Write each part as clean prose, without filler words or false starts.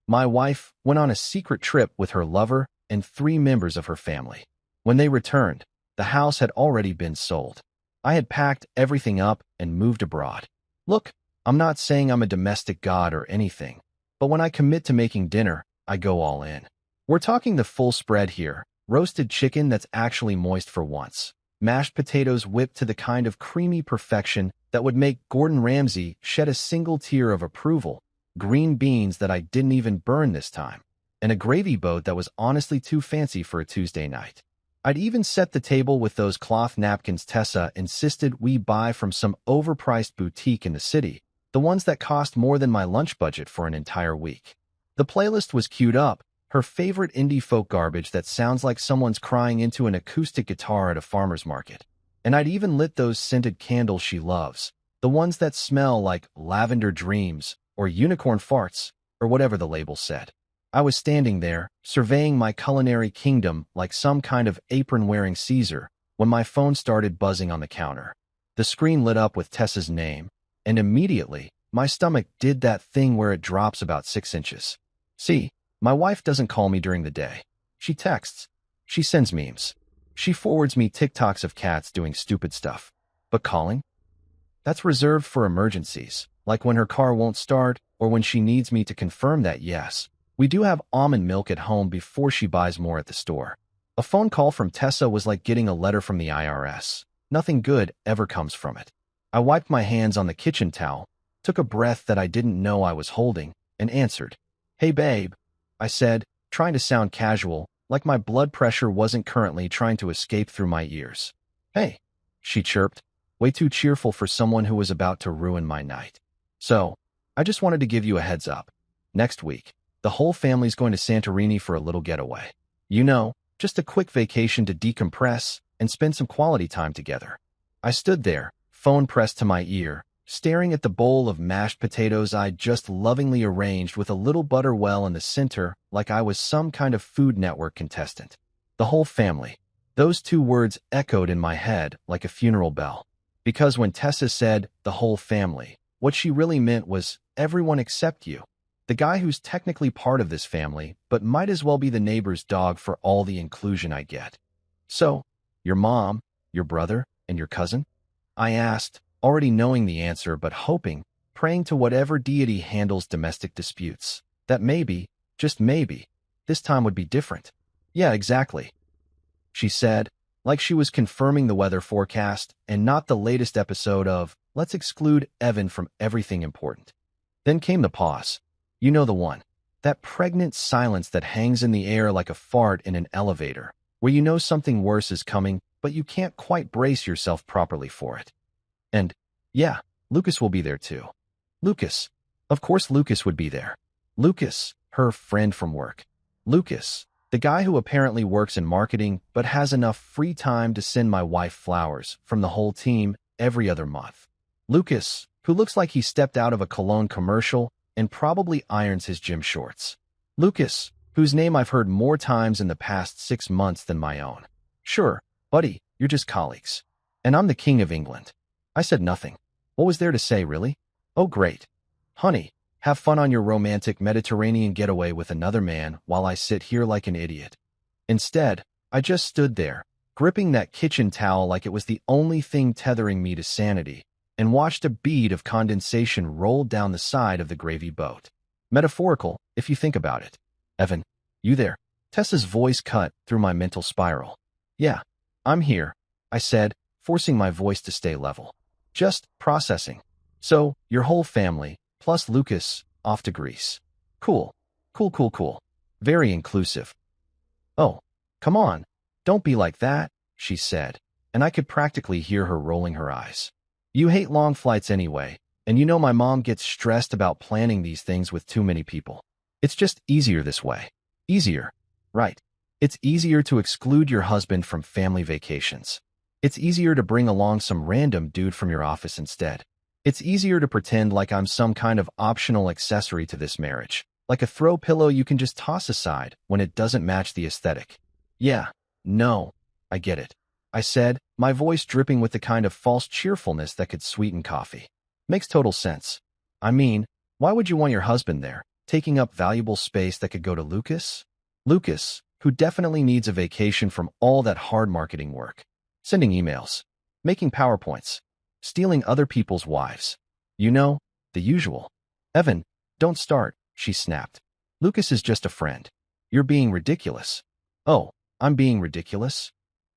My wife went on a secret trip with her lover and 3 members of her family. When they returned, the house had already been sold. I had packed everything up and moved abroad. Look, I'm not saying I'm a domestic god or anything, but when I commit to making dinner, I go all in. We're talking the full spread here, roasted chicken that's actually moist for once, mashed potatoes whipped to the kind of creamy perfection that would make Gordon Ramsay shed a single tear of approval, green beans that I didn't even burn this time, and a gravy boat that was honestly too fancy for a Tuesday night. I'd even set the table with those cloth napkins Tessa insisted we buy from some overpriced boutique in the city, the ones that cost more than my lunch budget for an entire week. The playlist was queued up, her favorite indie folk garbage that sounds like someone's crying into an acoustic guitar at a farmer's market. And I'd even lit those scented candles she loves, the ones that smell like lavender dreams or unicorn farts, or whatever the label said. I was standing there, surveying my culinary kingdom like some kind of apron-wearing Caesar, when my phone started buzzing on the counter. The screen lit up with Tessa's name, and immediately, my stomach did that thing where it drops about 6 inches. See, my wife doesn't call me during the day. She texts. She sends memes. She forwards me TikToks of cats doing stupid stuff. But calling? That's reserved for emergencies, like when her car won't start or when she needs me to confirm that yes, we do have almond milk at home before she buys more at the store. A phone call from Tessa was like getting a letter from the IRS. Nothing good ever comes from it. I wiped my hands on the kitchen towel, took a breath that I didn't know I was holding, and answered. Hey babe, I said, trying to sound casual, like my blood pressure wasn't currently trying to escape through my ears. Hey, she chirped, way too cheerful for someone who was about to ruin my night. So, I just wanted to give you a heads up. Next week, the whole family's going to Santorini for a little getaway. You know, just a quick vacation to decompress and spend some quality time together. I stood there, phone pressed to my ear, staring at the bowl of mashed potatoes I'd just lovingly arranged with a little butter well in the center like I was some kind of Food Network contestant. The whole family. Those 2 words echoed in my head like a funeral bell. Because when Tessa said, the whole family, what she really meant was, everyone except you. The guy who's technically part of this family, but might as well be the neighbor's dog for all the inclusion I get. So, your mom, your brother, and your cousin? I asked, already knowing the answer but hoping, praying to whatever deity handles domestic disputes, that maybe, just maybe, this time would be different. Yeah, exactly, she said, like she was confirming the weather forecast and not the latest episode of Let's Exclude Evan from Everything Important. Then came the pause. You know the one. That pregnant silence that hangs in the air like a fart in an elevator, where you know something worse is coming, but you can't quite brace yourself properly for it. And, yeah, Lucas will be there too. Lucas. Of course Lucas would be there. Lucas, her friend from work. Lucas, the guy who apparently works in marketing but has enough free time to send my wife flowers from the whole team every other month. Lucas, who looks like he stepped out of a cologne commercial and probably irons his gym shorts. Lucas, whose name I've heard more times in the past 6 months than my own. Sure, buddy, you're just colleagues. And I'm the king of England. I said nothing. What was there to say, really? Oh, great. Honey, have fun on your romantic Mediterranean getaway with another man while I sit here like an idiot. Instead, I just stood there, gripping that kitchen towel like it was the only thing tethering me to sanity, and watched a bead of condensation roll down the side of the gravy boat. Metaphorical, if you think about it. Evan, you there? Tessa's voice cut through my mental spiral. Yeah, I'm here, I said, forcing my voice to stay level. Just processing. So, your whole family, plus Lucas, off to Greece. Cool. Cool. Very inclusive. Oh, come on. Don't be like that, she said, and I could practically hear her rolling her eyes. You hate long flights anyway, and you know my mom gets stressed about planning these things with too many people. It's just easier this way. Easier. Right. It's easier to exclude your husband from family vacations. It's easier to bring along some random dude from your office instead. It's easier to pretend like I'm some kind of optional accessory to this marriage, like a throw pillow you can just toss aside when it doesn't match the aesthetic. Yeah, no, I get it, I said, my voice dripping with the kind of false cheerfulness that could sweeten coffee. Makes total sense. I mean, why would you want your husband there? taking up valuable space that could go to Lucas? Lucas, who definitely needs a vacation from all that hard marketing work. Sending emails, making PowerPoints, stealing other people's wives. You know, the usual. Evan, don't start, she snapped. Lucas is just a friend. You're being ridiculous. Oh, I'm being ridiculous?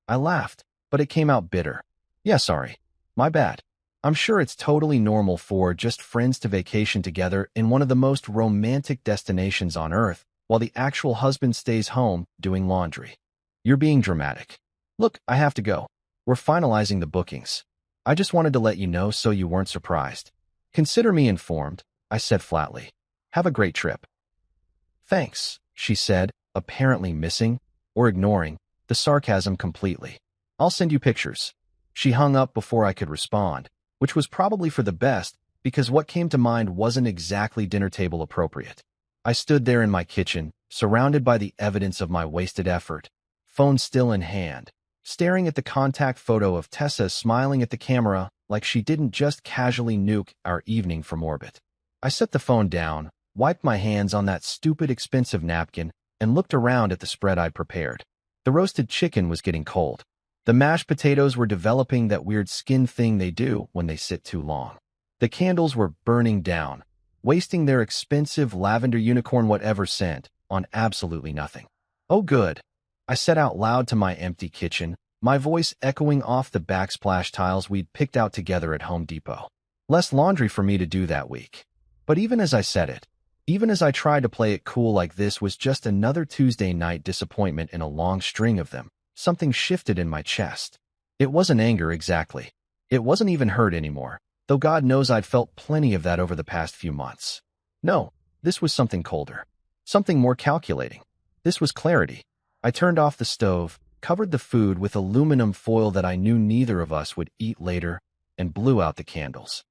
I laughed, but it came out bitter. Yeah, sorry. My bad. I'm sure it's totally normal for just friends to vacation together in one of the most romantic destinations on Earth, while the actual husband stays home doing laundry. You're being dramatic. Look, I have to go. We're finalizing the bookings. I just wanted to let you know so you weren't surprised. Consider me informed, I said flatly. Have a great trip. Thanks, she said, apparently missing, or ignoring, the sarcasm completely. I'll send you pictures. She hung up before I could respond, which was probably for the best because what came to mind wasn't exactly dinner table appropriate. I stood there in my kitchen, surrounded by the evidence of my wasted effort, phone still in hand, staring at the contact photo of Tessa smiling at the camera like she didn't just casually nuke our evening from orbit. I set the phone down, wiped my hands on that stupid expensive napkin, and looked around at the spread I'd prepared. The roasted chicken was getting cold. The mashed potatoes were developing that weird skin thing they do when they sit too long. The candles were burning down, wasting their expensive lavender unicorn whatever scent on absolutely nothing. Oh good, I said out loud to my empty kitchen, my voice echoing off the backsplash tiles we'd picked out together at Home Depot. Less laundry for me to do that week. But even as I said it, even as I tried to play it cool like this was just another Tuesday night disappointment in a long string of them, something shifted in my chest. It wasn't anger exactly. It wasn't even hurt anymore, though God knows I'd felt plenty of that over the past few months. No, this was something colder. Something more calculating. This was clarity. I turned off the stove, covered the food with aluminum foil that I knew neither of us would eat later, and blew out the candles.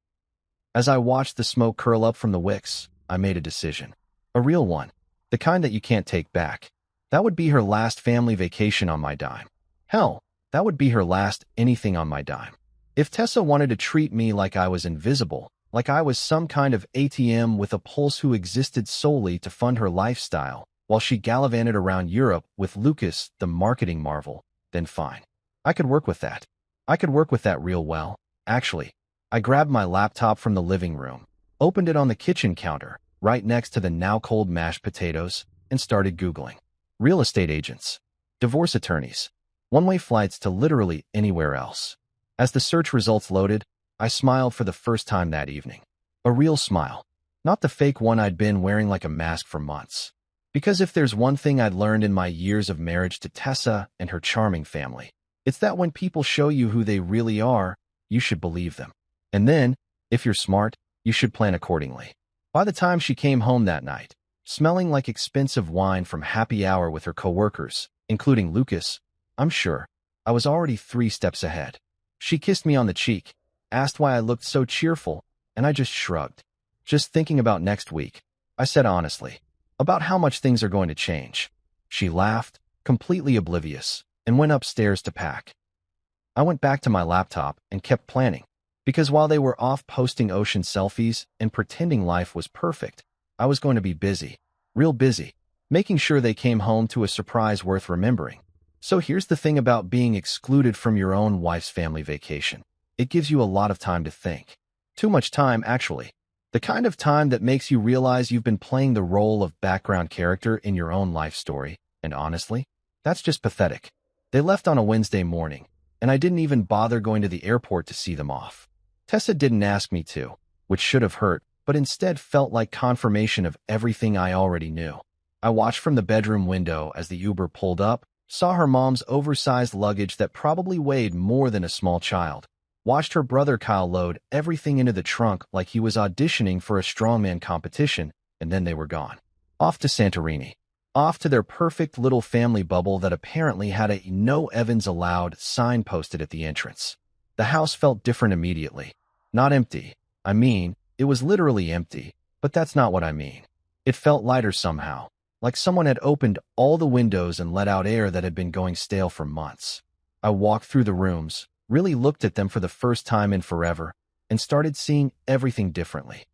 As I watched the smoke curl up from the wicks, I made a decision. A real one. The kind that you can't take back. That would be her last family vacation on my dime. Hell, that would be her last anything on my dime. If Tessa wanted to treat me like I was invisible, like I was some kind of ATM with a pulse who existed solely to fund her lifestyle, while she gallivanted around Europe with Lucas, the marketing marvel, then fine. I could work with that. I could work with that real well. Actually, I grabbed my laptop from the living room, opened it on the kitchen counter, right next to the now-cold mashed potatoes, and started Googling. Real estate agents, divorce attorneys, one-way flights to literally anywhere else. As the search results loaded, I smiled for the first time that evening. A real smile, not the fake one I'd been wearing like a mask for months. Because if there's one thing I'd learned in my years of marriage to Tessa and her charming family, it's that when people show you who they really are, you should believe them. And then, if you're smart, you should plan accordingly. By the time she came home that night, smelling like expensive wine from happy hour with her coworkers, including Lucas, I'm sure, I was already 3 steps ahead. She kissed me on the cheek, asked why I looked so cheerful, and I just shrugged. Just thinking about next week, I said honestly, about how much things are going to change. She laughed, completely oblivious, and went upstairs to pack. I went back to my laptop and kept planning, because while they were off posting ocean selfies and pretending life was perfect, I was going to be busy, real busy, making sure they came home to a surprise worth remembering. So here's the thing about being excluded from your own wife's family vacation. It gives you a lot of time to think. Too much time, actually. The kind of time that makes you realize you've been playing the role of background character in your own life story, and honestly, that's just pathetic. They left on a Wednesday morning, and I didn't even bother going to the airport to see them off. Tessa didn't ask me to, which should have hurt, but instead felt like confirmation of everything I already knew. I watched from the bedroom window as the Uber pulled up, saw her mom's oversized luggage that probably weighed more than a small child, watched her brother Kyle load everything into the trunk like he was auditioning for a strongman competition, and then they were gone. Off to Santorini. Off to their perfect little family bubble that apparently had a "No Evans Allowed" sign posted at the entrance. The house felt different immediately. Not empty. I mean, it was literally empty, but that's not what I mean. It felt lighter somehow, like someone had opened all the windows and let out air that had been going stale for months. I walked through the rooms, really looked at them for the first time in forever, and started seeing everything differently.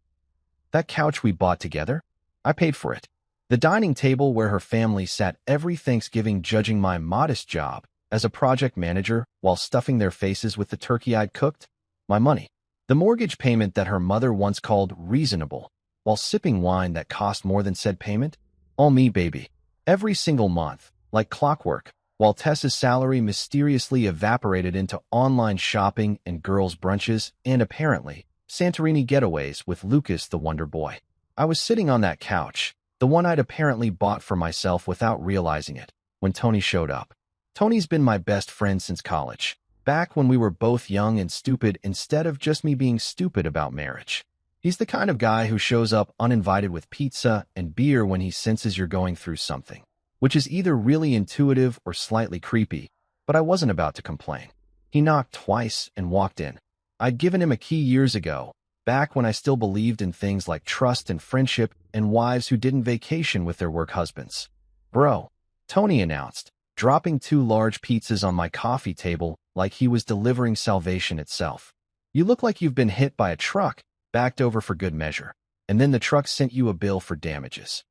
That couch we bought together? I paid for it. The dining table where her family sat every Thanksgiving judging my modest job as a project manager while stuffing their faces with the turkey I'd cooked, my money. The mortgage payment that her mother once called reasonable, while sipping wine that cost more than said payment, all me, baby. Every single month, like clockwork, while Tessa's salary mysteriously evaporated into online shopping and girls' brunches and, apparently, Santorini getaways with Lucas the Wonder Boy. I was sitting on that couch, the one I'd apparently bought for myself without realizing it, when Tony showed up. Tony's been my best friend since college, back when we were both young and stupid instead of just me being stupid about marriage. He's the kind of guy who shows up uninvited with pizza and beer when he senses you're going through something, which is either really intuitive or slightly creepy, but I wasn't about to complain. He knocked twice and walked in. I'd given him a key years ago, back when I still believed in things like trust and friendship and wives who didn't vacation with their work husbands. "Bro," Tony announced, dropping 2 large pizzas on my coffee table like he was delivering salvation itself. "You look like you've been hit by a truck, backed over for good measure, and then the truck sent you a bill for damages."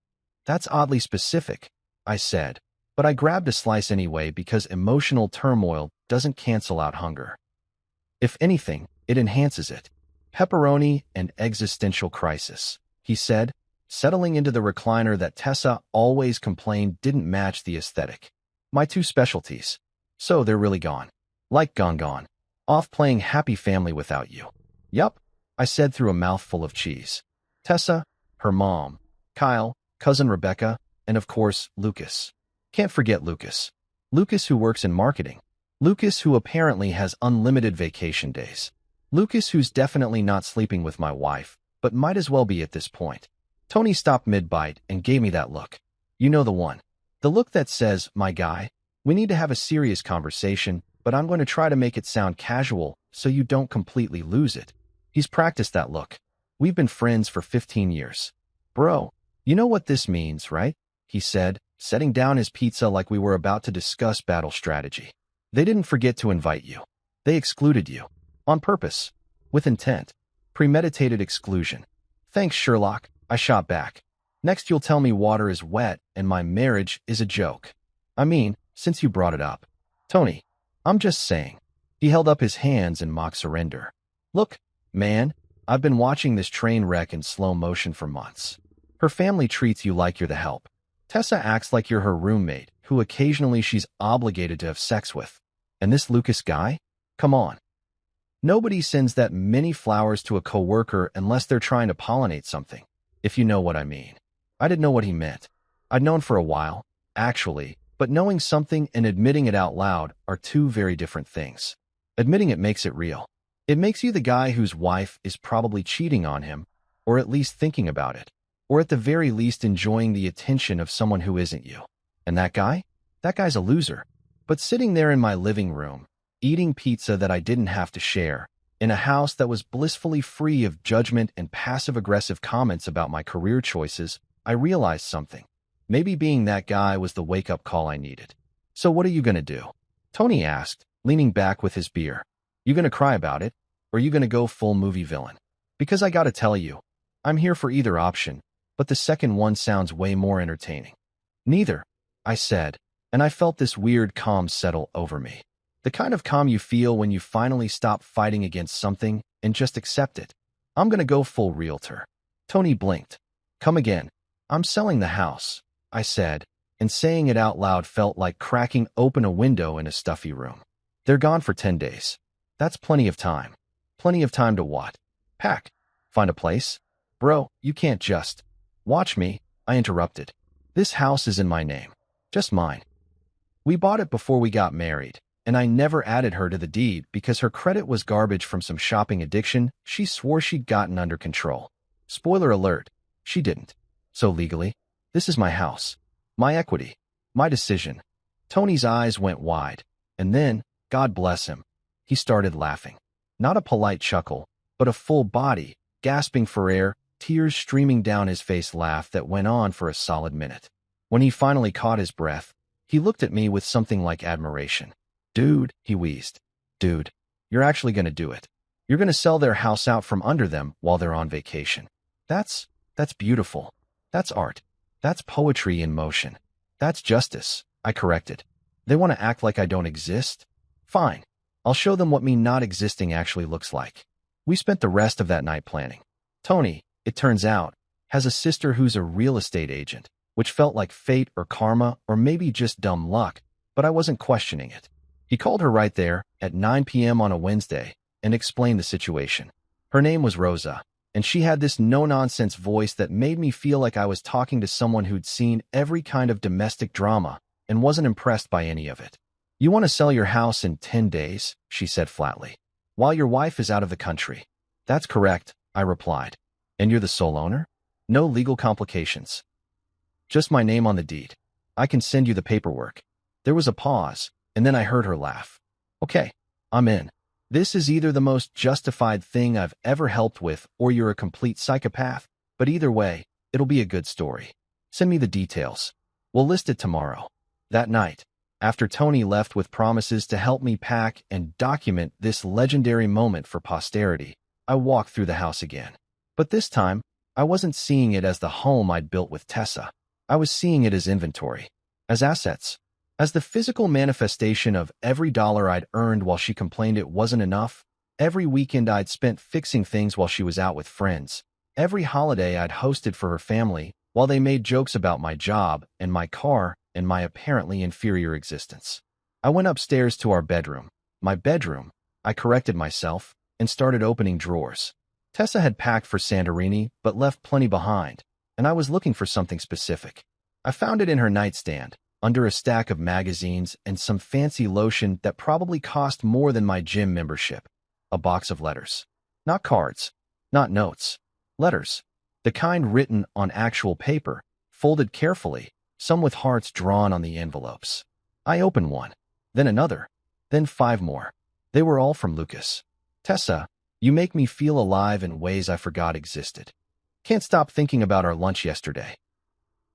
"That's oddly specific," I said, but I grabbed a slice anyway because emotional turmoil doesn't cancel out hunger. If anything, it enhances it. "Pepperoni and existential crisis," he said, settling into the recliner that Tessa always complained didn't match the aesthetic. "My 2 specialties. So they're really gone. Like gone. Off playing happy family without you." "Yup," I said through a mouthful of cheese. "Tessa, her mom, Kyle, cousin Rebecca, and of course, Lucas. Can't forget Lucas. Lucas who works in marketing. Lucas who apparently has unlimited vacation days. Lucas who's definitely not sleeping with my wife, but might as well be at this point." Tony stopped mid-bite and gave me that look. You know the one. The look that says, "My guy, we need to have a serious conversation, but I'm going to try to make it sound casual so you don't completely lose it." He's practiced that look. "We've been friends for 15 years. Bro, you know what this means, right?" he said, setting down his pizza like we were about to discuss battle strategy. "They didn't forget to invite you. They excluded you. On purpose. With intent. Premeditated exclusion." "Thanks, Sherlock," I shot back. "Next you'll tell me water is wet and my marriage is a joke. I mean, since you brought it up. Tony, I'm just saying." He held up his hands in mock surrender. "Look, man, I've been watching this train wreck in slow motion for months. Her family treats you like you're the help. Tessa acts like you're her roommate, who occasionally she's obligated to have sex with. And this Lucas guy? Come on. Nobody sends that many flowers to a coworker unless they're trying to pollinate something, if you know what I mean." I didn't know what he meant. I'd known for a while, actually, but knowing something and admitting it out loud are 2 very different things. Admitting it makes it real. It makes you the guy whose wife is probably cheating on him, or at least thinking about it, or at the very least enjoying the attention of someone who isn't you. And that guy? That guy's a loser. But sitting there in my living room, eating pizza that I didn't have to share, in a house that was blissfully free of judgment and passive-aggressive comments about my career choices, I realized something. Maybe being that guy was the wake-up call I needed. "So what are you gonna do?" Tony asked, leaning back with his beer. "You gonna cry about it, or you gonna go full movie villain? Because I gotta tell you, I'm here for either option, but the second one sounds way more entertaining." "Neither," I said, and I felt this weird calm settle over me. The kind of calm you feel when you finally stop fighting against something and just accept it. "I'm gonna go full realtor." Tony blinked. "Come again." "I'm selling the house," I said, and saying it out loud felt like cracking open a window in a stuffy room. "They're gone for 10 days. That's plenty of time." "Plenty of time to what?" "Pack. Find a place." "Bro, you can't just—" "Watch me," I interrupted. "This house is in my name. Just mine. We bought it before we got married, and I never added her to the deed because her credit was garbage from some shopping addiction she swore she'd gotten under control. Spoiler alert, she didn't. So legally, this is my house. My equity. My decision." Tony's eyes went wide, and then, God bless him, he started laughing. Not a polite chuckle, but a full body, gasping for air, tears streaming down his face laugh that went on for a solid minute. When he finally caught his breath, he looked at me with something like admiration. "Dude," he wheezed. "Dude, you're actually going to do it. You're going to sell their house out from under them while they're on vacation. That's beautiful. That's art. That's poetry in motion. That's justice, I corrected. They want to act like I don't exist? Fine. I'll show them what me not existing actually looks like. We spent the rest of that night planning. Tony, it turns out, has a sister who's a real estate agent, which felt like fate or karma or maybe just dumb luck, but I wasn't questioning it. He called her right there at 9 p.m. on a Wednesday and explained the situation. Her name was Rosa, and she had this no-nonsense voice that made me feel like I was talking to someone who'd seen every kind of domestic drama and wasn't impressed by any of it. You want to sell your house in 10 days, she said flatly, while your wife is out of the country. That's correct, I replied. And you're the sole owner? No legal complications. Just my name on the deed. I can send you the paperwork. There was a pause, and then I heard her laugh. Okay, I'm in. This is either the most justified thing I've ever helped with or you're a complete psychopath, but either way, it'll be a good story. Send me the details. We'll list it tomorrow. That night, after Tony left with promises to help me pack and document this legendary moment for posterity, I walked through the house again. But this time, I wasn't seeing it as the home I'd built with Tessa. I was seeing it as inventory, as assets, as the physical manifestation of every dollar I'd earned while she complained it wasn't enough, every weekend I'd spent fixing things while she was out with friends, every holiday I'd hosted for her family while they made jokes about my job and my car and my apparently inferior existence. I went upstairs to our bedroom. My bedroom, I corrected myself, and started opening drawers. Tessa had packed for Santorini but left plenty behind, and I was looking for something specific. I found it in her nightstand, under a stack of magazines and some fancy lotion that probably cost more than my gym membership. A box of letters. Not cards, not notes. Letters. The kind written on actual paper, folded carefully, some with hearts drawn on the envelopes. I opened one, then another, then 5 more. They were all from Lucas. Tessa, you make me feel alive in ways I forgot existed. Can't stop thinking about our lunch yesterday.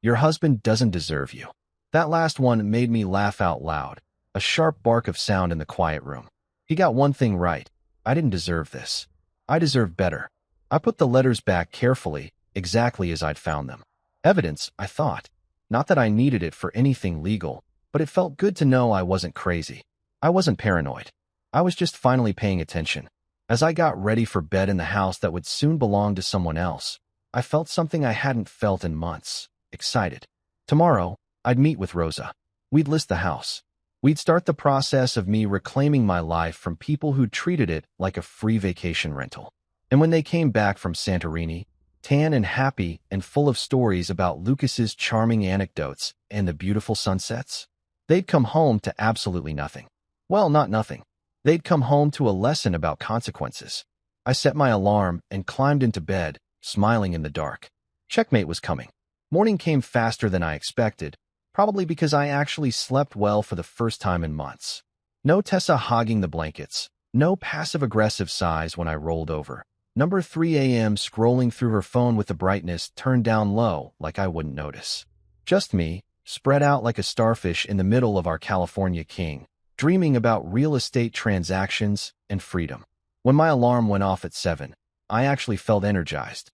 Your husband doesn't deserve you. That last one made me laugh out loud, a sharp bark of sound in the quiet room. He got one thing right. I didn't deserve this. I deserved better. I put the letters back carefully, exactly as I'd found them. Evidence, I thought. Not that I needed it for anything legal, but it felt good to know I wasn't crazy. I wasn't paranoid. I was just finally paying attention. As I got ready for bed in the house that would soon belong to someone else, I felt something I hadn't felt in months. Excited. Tomorrow, I'd meet with Rosa. We'd list the house. We'd start the process of me reclaiming my life from people who treated it like a free vacation rental. And when they came back from Santorini, tan and happy and full of stories about Lucas's charming anecdotes and the beautiful sunsets, they'd come home to absolutely nothing. Well, not nothing. They'd come home to a lesson about consequences. I set my alarm and climbed into bed, smiling in the dark. Checkmate was coming. Morning came faster than I expected, probably because I actually slept well for the first time in months. No Tessa hogging the blankets, no passive-aggressive sighs when I rolled over. Number 3 a.m. scrolling through her phone with the brightness turned down low like I wouldn't notice. Just me, spread out like a starfish in the middle of our California king, dreaming about real estate transactions and freedom. When my alarm went off at 7, I actually felt energized.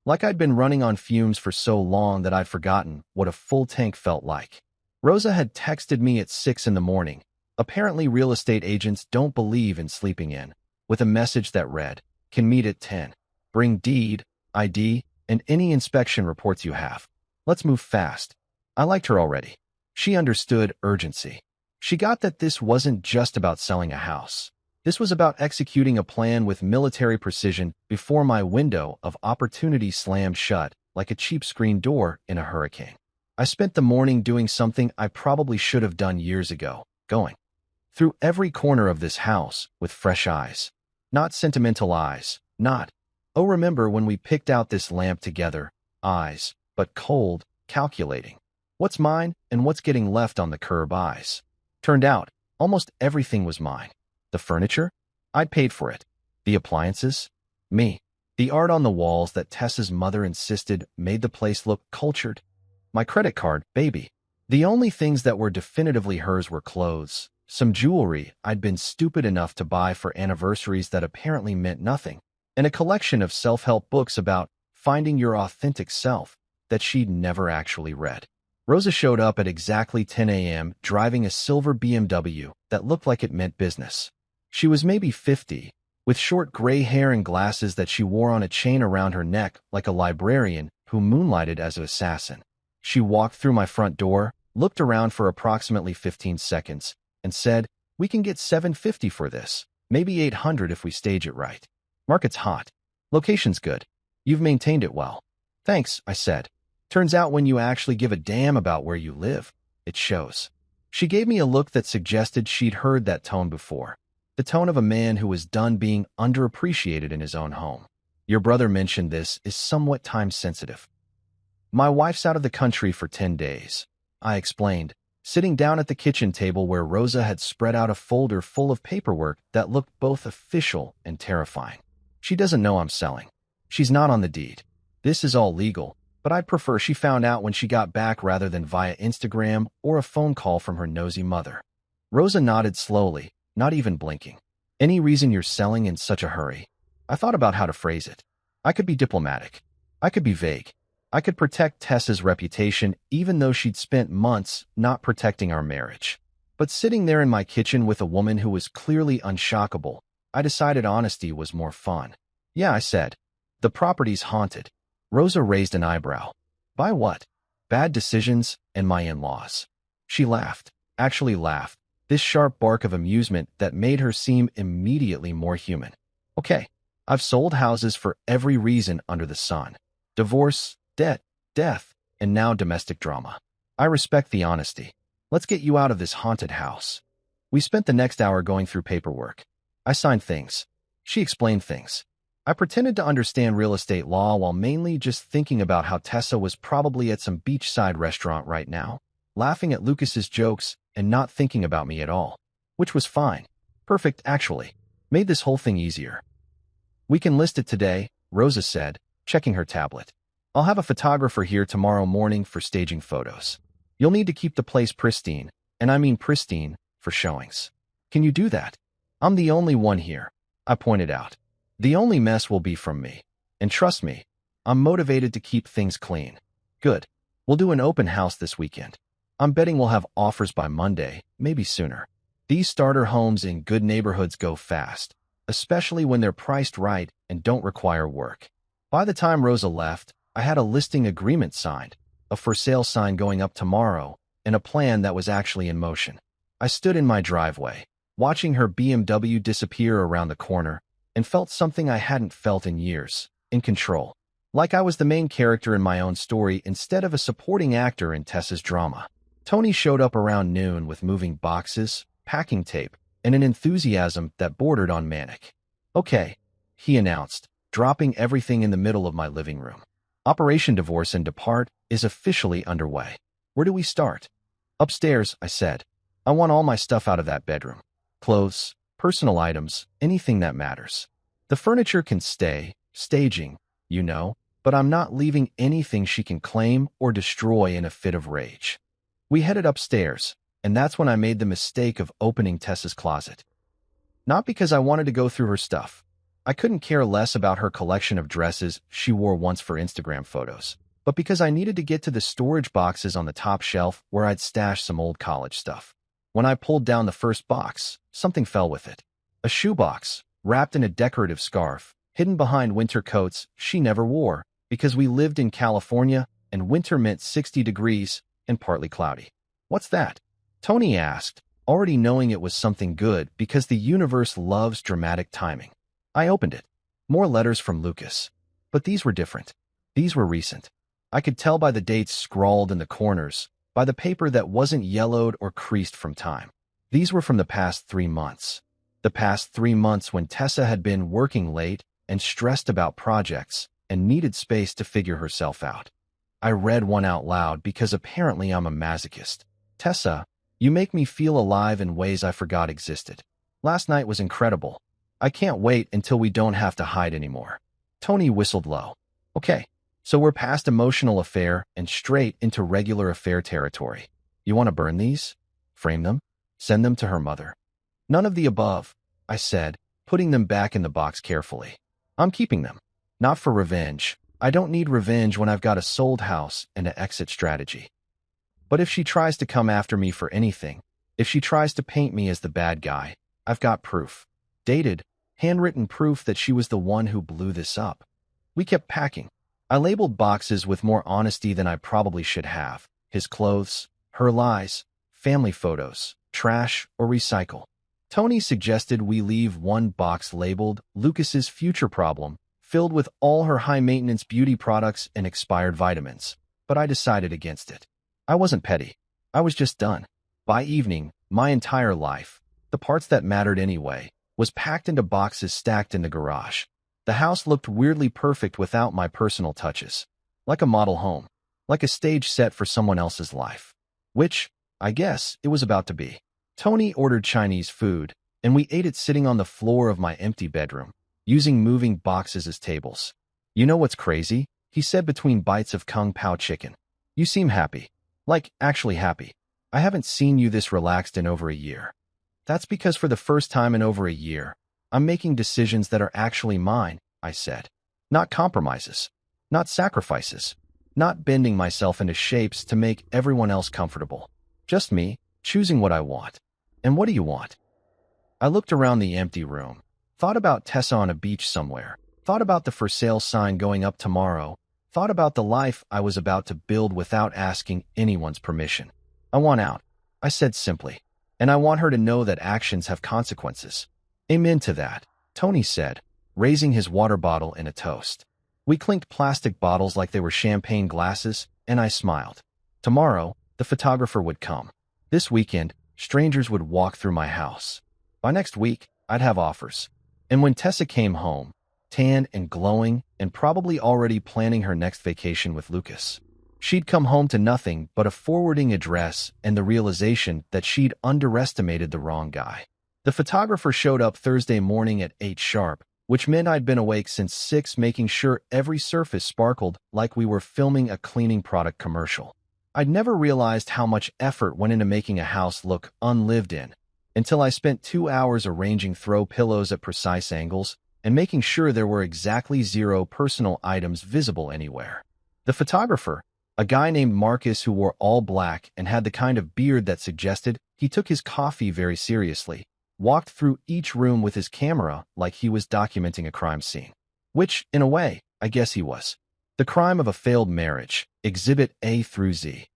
Like I'd been running on fumes for so long that I'd forgotten what a full tank felt like. Rosa had texted me at 6 in the morning. Apparently real estate agents don't believe in sleeping in, with a message that read, "Can meet at 10. Bring deed, ID, and any inspection reports you have. Let's move fast." I liked her already. She understood urgency. She got that this wasn't just about selling a house. This was about executing a plan with military precision before my window of opportunity slammed shut like a cheap screen door in a hurricane. I spent the morning doing something I probably should have done years ago, going through every corner of this house with fresh eyes. Not sentimental eyes, not, "Oh, remember when we picked out this lamp together," eyes, but cold, calculating. What's mine and what's getting left on the curb eyes. Turned out, almost everything was mine. The furniture? I'd paid for it. The appliances? Me. The art on the walls that Tessa's mother insisted made the place look cultured. My credit card, baby. The only things that were definitively hers were clothes, some jewelry I'd been stupid enough to buy for anniversaries that apparently meant nothing, and a collection of self-help books about finding your authentic self that she'd never actually read. Rosa showed up at exactly 10 a.m. driving a silver BMW that looked like it meant business. She was maybe 50, with short gray hair and glasses that she wore on a chain around her neck like a librarian who moonlighted as an assassin. She walked through my front door, looked around for approximately 15 seconds, and said, "We can get $750 for this, maybe $800 if we stage it right. Market's hot. Location's good. You've maintained it well." "Thanks," I said. "Turns out when you actually give a damn about where you live, it shows." She gave me a look that suggested she'd heard that tone before. The tone of a man who was done being underappreciated in his own home. "Your brother mentioned this is somewhat time-sensitive. My wife's out of the country for 10 days, I explained, sitting down at the kitchen table where Rosa had spread out a folder full of paperwork that looked both official and terrifying. "She doesn't know I'm selling. She's not on the deed. This is all legal, but I'd prefer she found out when she got back rather than via Instagram or a phone call from her nosy mother." Rosa nodded slowly, not even blinking. "Any reason you're selling in such a hurry?" I thought about how to phrase it. I could be diplomatic. I could be vague. I could protect Tessa's reputation even though she'd spent months not protecting our marriage. But sitting there in my kitchen with a woman who was clearly unshockable, I decided honesty was more fun. "Yeah," I said. "The property's haunted." Rosa raised an eyebrow. "By what?" "Bad decisions and my in-laws." She laughed, actually laughed, this sharp bark of amusement that made her seem immediately more human. "Okay, I've sold houses for every reason under the sun. Divorce, debt, death, and now domestic drama. I respect the honesty. Let's get you out of this haunted house." We spent the next hour going through paperwork. I signed things. She explained things. I pretended to understand real estate law while mainly just thinking about how Tessa was probably at some beachside restaurant right now, laughing at Lucas's jokes and not thinking about me at all. Which was fine. Perfect, actually. Made this whole thing easier. "We can list it today," Rosa said, checking her tablet. "I'll have a photographer here tomorrow morning for staging photos. You'll need to keep the place pristine, and I mean pristine, for showings." "Can you do that?" "I'm the only one here," I pointed out. "The only mess will be from me. And trust me, I'm motivated to keep things clean." "Good. We'll do an open house this weekend. I'm betting we'll have offers by Monday, maybe sooner. These starter homes in good neighborhoods go fast, especially when they're priced right and don't require work." By the time Rosa left, I had a listing agreement signed, a for sale sign going up tomorrow, and a plan that was actually in motion. I stood in my driveway, watching her BMW disappear around the corner, and felt something I hadn't felt in years, in control. Like I was the main character in my own story instead of a supporting actor in Tessa's drama. Tony showed up around noon with moving boxes, packing tape, and an enthusiasm that bordered on manic. "Okay," he announced, dropping everything in the middle of my living room. "Operation Divorce and Depart is officially underway. Where do we start?" "Upstairs," I said. "I want all my stuff out of that bedroom. Clothes, personal items, anything that matters. The furniture can stay, staging, you know, but I'm not leaving anything she can claim or destroy in a fit of rage." We headed upstairs, and that's when I made the mistake of opening Tessa's closet. Not because I wanted to go through her stuff. I couldn't care less about her collection of dresses she wore once for Instagram photos, but because I needed to get to the storage boxes on the top shelf where I'd stashed some old college stuff. When I pulled down the first box, something fell with it. A shoebox, wrapped in a decorative scarf, hidden behind winter coats she never wore, because we lived in California and winter meant 60 degrees and partly cloudy. "What's that?" Tony asked, already knowing it was something good because the universe loves dramatic timing. I opened it. More letters from Lucas. But these were different. These were recent. I could tell by the dates scrawled in the corners, by the paper that wasn't yellowed or creased from time. These were from the past 3 months. The past 3 months when Tessa had been working late and stressed about projects and needed space to figure herself out. I read one out loud because apparently I'm a masochist. "Tessa, you make me feel alive in ways I forgot existed. Last night was incredible. I can't wait until we don't have to hide anymore." Tony whistled low. "Okay, so we're past emotional affair and straight into regular affair territory. You want to burn these? Frame them? Send them to her mother?" "None of the above," I said, putting them back in the box carefully. "I'm keeping them. Not for revenge. I don't need revenge when I've got a sold house and an exit strategy. But if she tries to come after me for anything, if she tries to paint me as the bad guy, I've got proof. Dated, handwritten proof that she was the one who blew this up. We kept packing. I labeled boxes with more honesty than I probably should have. His clothes, her lies, family photos, trash or recycle. Tony suggested we leave one box labeled Lucas's future problem, filled with all her high-maintenance beauty products and expired vitamins. But I decided against it. I wasn't petty. I was just done. By evening, my entire life, the parts that mattered anyway, was packed into boxes stacked in the garage. The house looked weirdly perfect without my personal touches. Like a model home. Like a stage set for someone else's life. Which, I guess, it was about to be. Tony ordered Chinese food, and we ate it sitting on the floor of my empty bedroom, using moving boxes as tables. You know what's crazy? He said between bites of Kung Pao chicken. You seem happy. Like, actually happy. I haven't seen you this relaxed in over a year. That's because for the first time in over a year, I'm making decisions that are actually mine, I said. Not compromises. Not sacrifices. Not bending myself into shapes to make everyone else comfortable. Just me, choosing what I want. And what do you want? I looked around the empty room. Thought about Tessa on a beach somewhere. Thought about the for sale sign going up tomorrow. Thought about the life I was about to build without asking anyone's permission. I want out, I said simply. And I want her to know that actions have consequences. Amen to that, Tony said, raising his water bottle in a toast. We clinked plastic bottles like they were champagne glasses, and I smiled. Tomorrow, the photographer would come. This weekend, strangers would walk through my house. By next week, I'd have offers. And when Tessa came home, tan and glowing, and probably already planning her next vacation with Lucas, she'd come home to nothing but a forwarding address and the realization that she'd underestimated the wrong guy. The photographer showed up Thursday morning at 8 sharp, which meant I'd been awake since 6 making sure every surface sparkled like we were filming a cleaning product commercial. I'd never realized how much effort went into making a house look unlived in, until I spent 2 hours arranging throw pillows at precise angles and making sure there were exactly 0 personal items visible anywhere. The photographer, a guy named Marcus who wore all black and had the kind of beard that suggested he took his coffee very seriously, walked through each room with his camera like he was documenting a crime scene. Which, in a way, I guess he was. The crime of a failed marriage, Exhibit A through Z.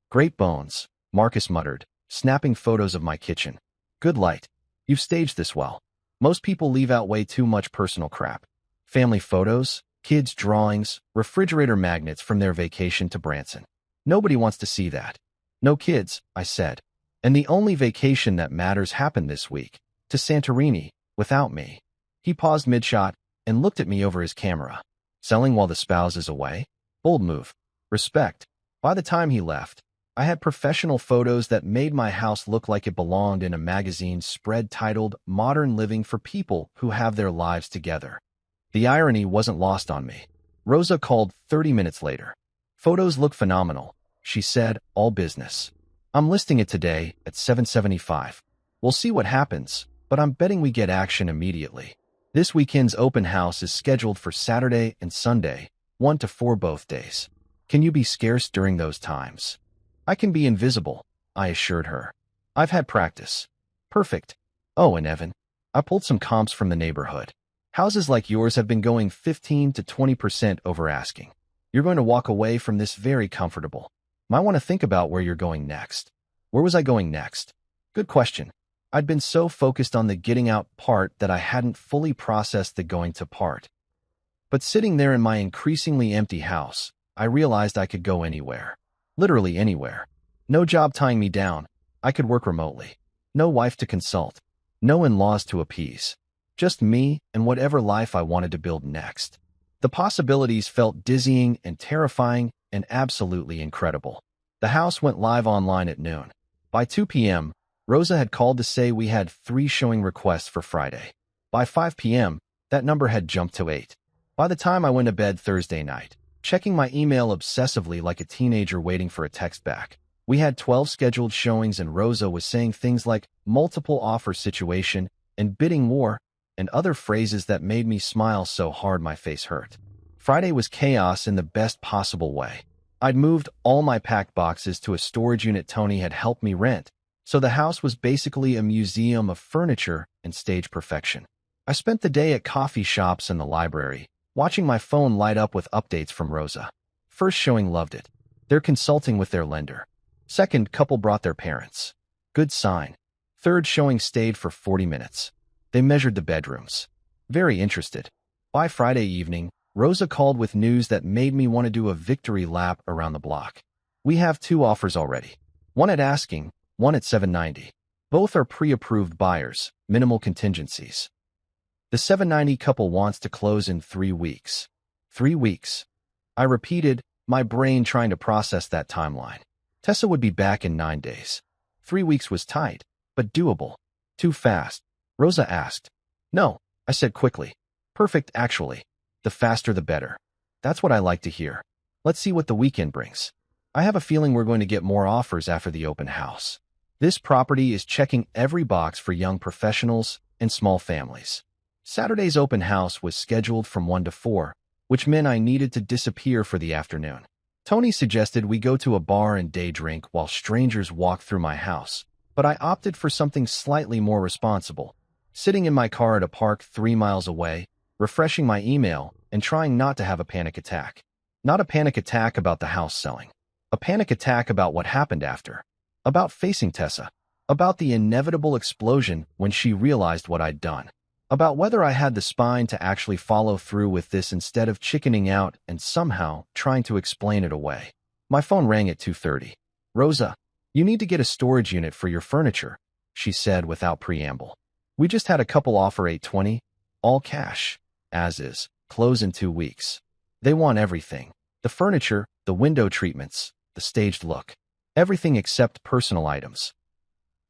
Great bones, Marcus muttered, snapping photos of my kitchen. Good light. You've staged this well. Most people leave out way too much personal crap. Family photos, kids' drawings, refrigerator magnets from their vacation to Branson. Nobody wants to see that. No kids, I said. And the only vacation that matters happened this week, to Santorini, without me. He paused mid-shot and looked at me over his camera. Selling while the spouse is away? Bold move. Respect. By the time he left, I had professional photos that made my house look like it belonged in a magazine spread titled Modern Living for People Who Have Their Lives Together. The irony wasn't lost on me. Rosa called 30 minutes later. Photos look phenomenal, she said, all business. I'm listing it today at $775. We'll see what happens, but I'm betting we get action immediately. This weekend's open house is scheduled for Saturday and Sunday, 1 to 4 both days. Can you be scarce during those times? I can be invisible, I assured her. I've had practice. Perfect. Oh, and Evan, I pulled some comps from the neighborhood. Houses like yours have been going 15 to 20% over asking. You're going to walk away from this very comfortable. Might want to think about where you're going next. Where was I going next? Good question. I'd been so focused on the getting out part that I hadn't fully processed the going to part. But sitting there in my increasingly empty house, I realized I could go anywhere. Literally anywhere. No job tying me down. I could work remotely. No wife to consult. No in-laws to appease. Just me and whatever life I wanted to build next. The possibilities felt dizzying and terrifying and absolutely incredible. The house went live online at noon. By 2 p.m., Rosa had called to say we had 3 showing requests for Friday. By 5 p.m., that number had jumped to 8. By the time I went to bed Thursday night, checking my email obsessively like a teenager waiting for a text back, we had 12 scheduled showings and Rosa was saying things like multiple offer situation and bidding war and other phrases that made me smile so hard my face hurt. Friday was chaos in the best possible way. I'd moved all my packed boxes to a storage unit Tony had helped me rent, so the house was basically a museum of furniture and stage perfection. I spent the day at coffee shops and the library, watching my phone light up with updates from Rosa. First showing loved it. They're consulting with their lender. Second, couple brought their parents. Good sign. Third showing stayed for 40 minutes. They measured the bedrooms. Very interested. By Friday evening, Rosa called with news that made me want to do a victory lap around the block. We have 2 offers already. One at asking, one at $790. Both are pre-approved buyers, minimal contingencies. The $790 couple wants to close in 3 weeks. 3 weeks. I repeated, my brain trying to process that timeline. Tessa would be back in 9 days. 3 weeks was tight, but doable. Too fast? Rosa asked. No, I said quickly. Perfect, actually. The faster the better. That's what I like to hear. Let's see what the weekend brings. I have a feeling we're going to get more offers after the open house. This property is checking every box for young professionals and small families. Saturday's open house was scheduled from 1 to 4, which meant I needed to disappear for the afternoon. Tony suggested we go to a bar and day drink while strangers walk through my house, but I opted for something slightly more responsible. Sitting in my car at a park 3 miles away, refreshing my email, and trying not to have a panic attack. Not a panic attack about the house selling. A panic attack about what happened after. About facing Tessa. About the inevitable explosion when she realized what I'd done. About whether I had the spine to actually follow through with this instead of chickening out and somehow trying to explain it away. My phone rang at 2:30. Rosa, you need to get a storage unit for your furniture, she said without preamble. We just had a couple offer $820, all cash, as is, close in 2 weeks. They want everything. The furniture, the window treatments, the staged look. Everything except personal items.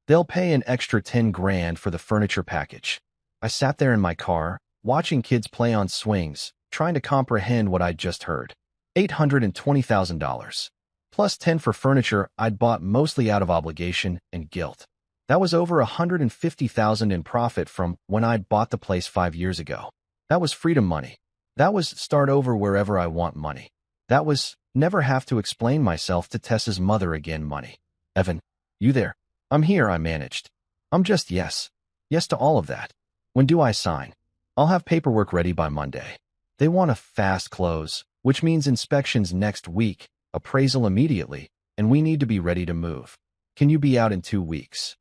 They'll pay an extra 10 grand for the furniture package. I sat there in my car, watching kids play on swings, trying to comprehend what I'd just heard. $820,000. Plus 10 for furniture I'd bought mostly out of obligation and guilt. That was over $150,000 in profit from when I'd bought the place 5 years ago. That was freedom money. That was start over wherever I want money. That was never have to explain myself to Tessa's mother again money. Evan, you there? I'm here, I managed. I'm just yes. Yes to all of that. When do I sign? I'll have paperwork ready by Monday. They want a fast close, which means inspections next week, appraisal immediately, and we need to be ready to move. Can you be out in 2 weeks?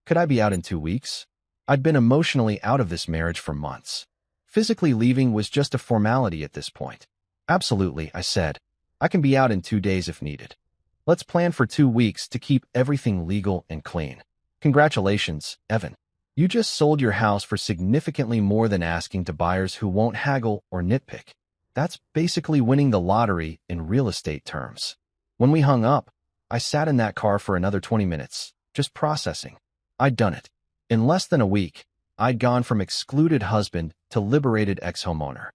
Could I be out in 2 weeks? I'd been emotionally out of this marriage for months. Physically leaving was just a formality at this point. Absolutely, I said. I can be out in 2 days if needed. Let's plan for 2 weeks to keep everything legal and clean. Congratulations, Evan. You just sold your house for significantly more than asking to buyers who won't haggle or nitpick. That's basically winning the lottery in real estate terms. When we hung up, I sat in that car for another 20 minutes, just processing. I'd done it. In less than a week, I'd gone from excluded husband to liberated ex-homeowner.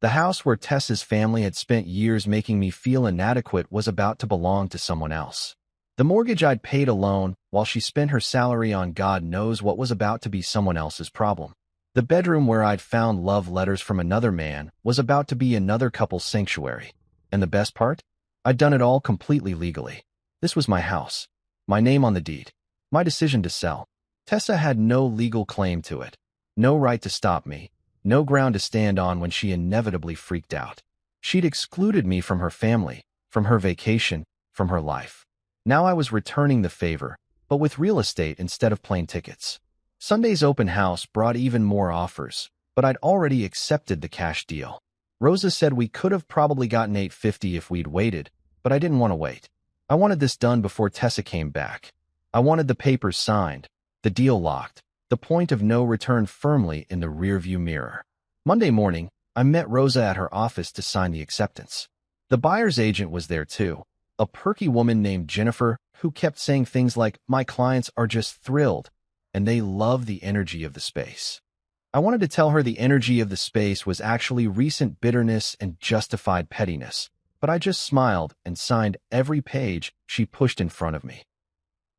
The house where Tessa's family had spent years making me feel inadequate was about to belong to someone else. The mortgage I'd paid alone, while she spent her salary on God knows what was about to be someone else's problem. The bedroom where I'd found love letters from another man was about to be another couple's sanctuary. And the best part? I'd done it all completely legally. This was my house. My name on the deed. My decision to sell. Tessa had no legal claim to it. No right to stop me. No ground to stand on when she inevitably freaked out. She'd excluded me from her family, from her vacation, from her life. Now I was returning the favor, but with real estate instead of plane tickets. Sunday's open house brought even more offers, but I'd already accepted the cash deal. Rosa said we could have probably gotten $850 if we'd waited, but I didn't want to wait. I wanted this done before Tessa came back. I wanted the papers signed, the deal locked, the point of no return firmly in the rearview mirror. Monday morning, I met Rosa at her office to sign the acceptance. The buyer's agent was there too. A perky woman named Jennifer who kept saying things like, my clients are just thrilled, and they love the energy of the space. I wanted to tell her the energy of the space was actually recent bitterness and justified pettiness, but I just smiled and signed every page she pushed in front of me.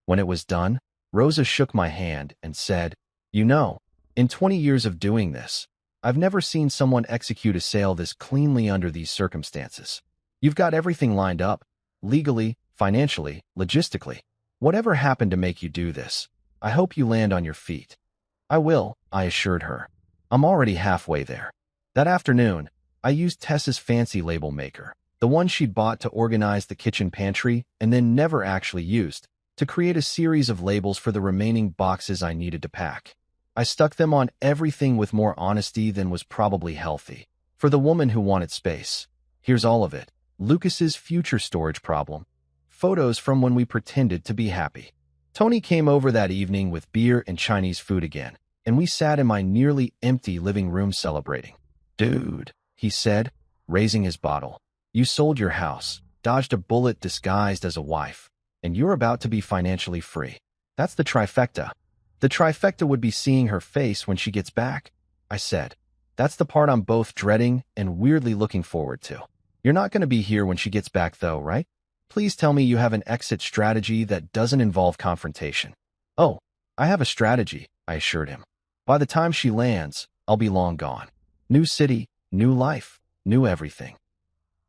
When it was done, Rosa shook my hand and said, you know, in 20 years of doing this, I've never seen someone execute a sale this cleanly under these circumstances. You've got everything lined up, legally, financially, logistically. Whatever happened to make you do this? I hope you land on your feet. I will, I assured her. I'm already halfway there. That afternoon, I used Tessa's fancy label maker, the one she'd bought to organize the kitchen pantry and then never actually used, to create a series of labels for the remaining boxes I needed to pack. I stuck them on everything with more honesty than was probably healthy. For the woman who wanted space. Here's all of it. Lucas's future storage problem. Photos from when we pretended to be happy. Tony came over that evening with beer and Chinese food again, and we sat in my nearly empty living room celebrating. Dude, he said, raising his bottle. You sold your house, dodged a bullet disguised as a wife, and you're about to be financially free. That's the trifecta. The trifecta would be seeing her face when she gets back, I said. That's the part I'm both dreading and weirdly looking forward to. You're not going to be here when she gets back though, right? Please tell me you have an exit strategy that doesn't involve confrontation. Oh, I have a strategy, I assured him. By the time she lands, I'll be long gone. New city, new life, new everything.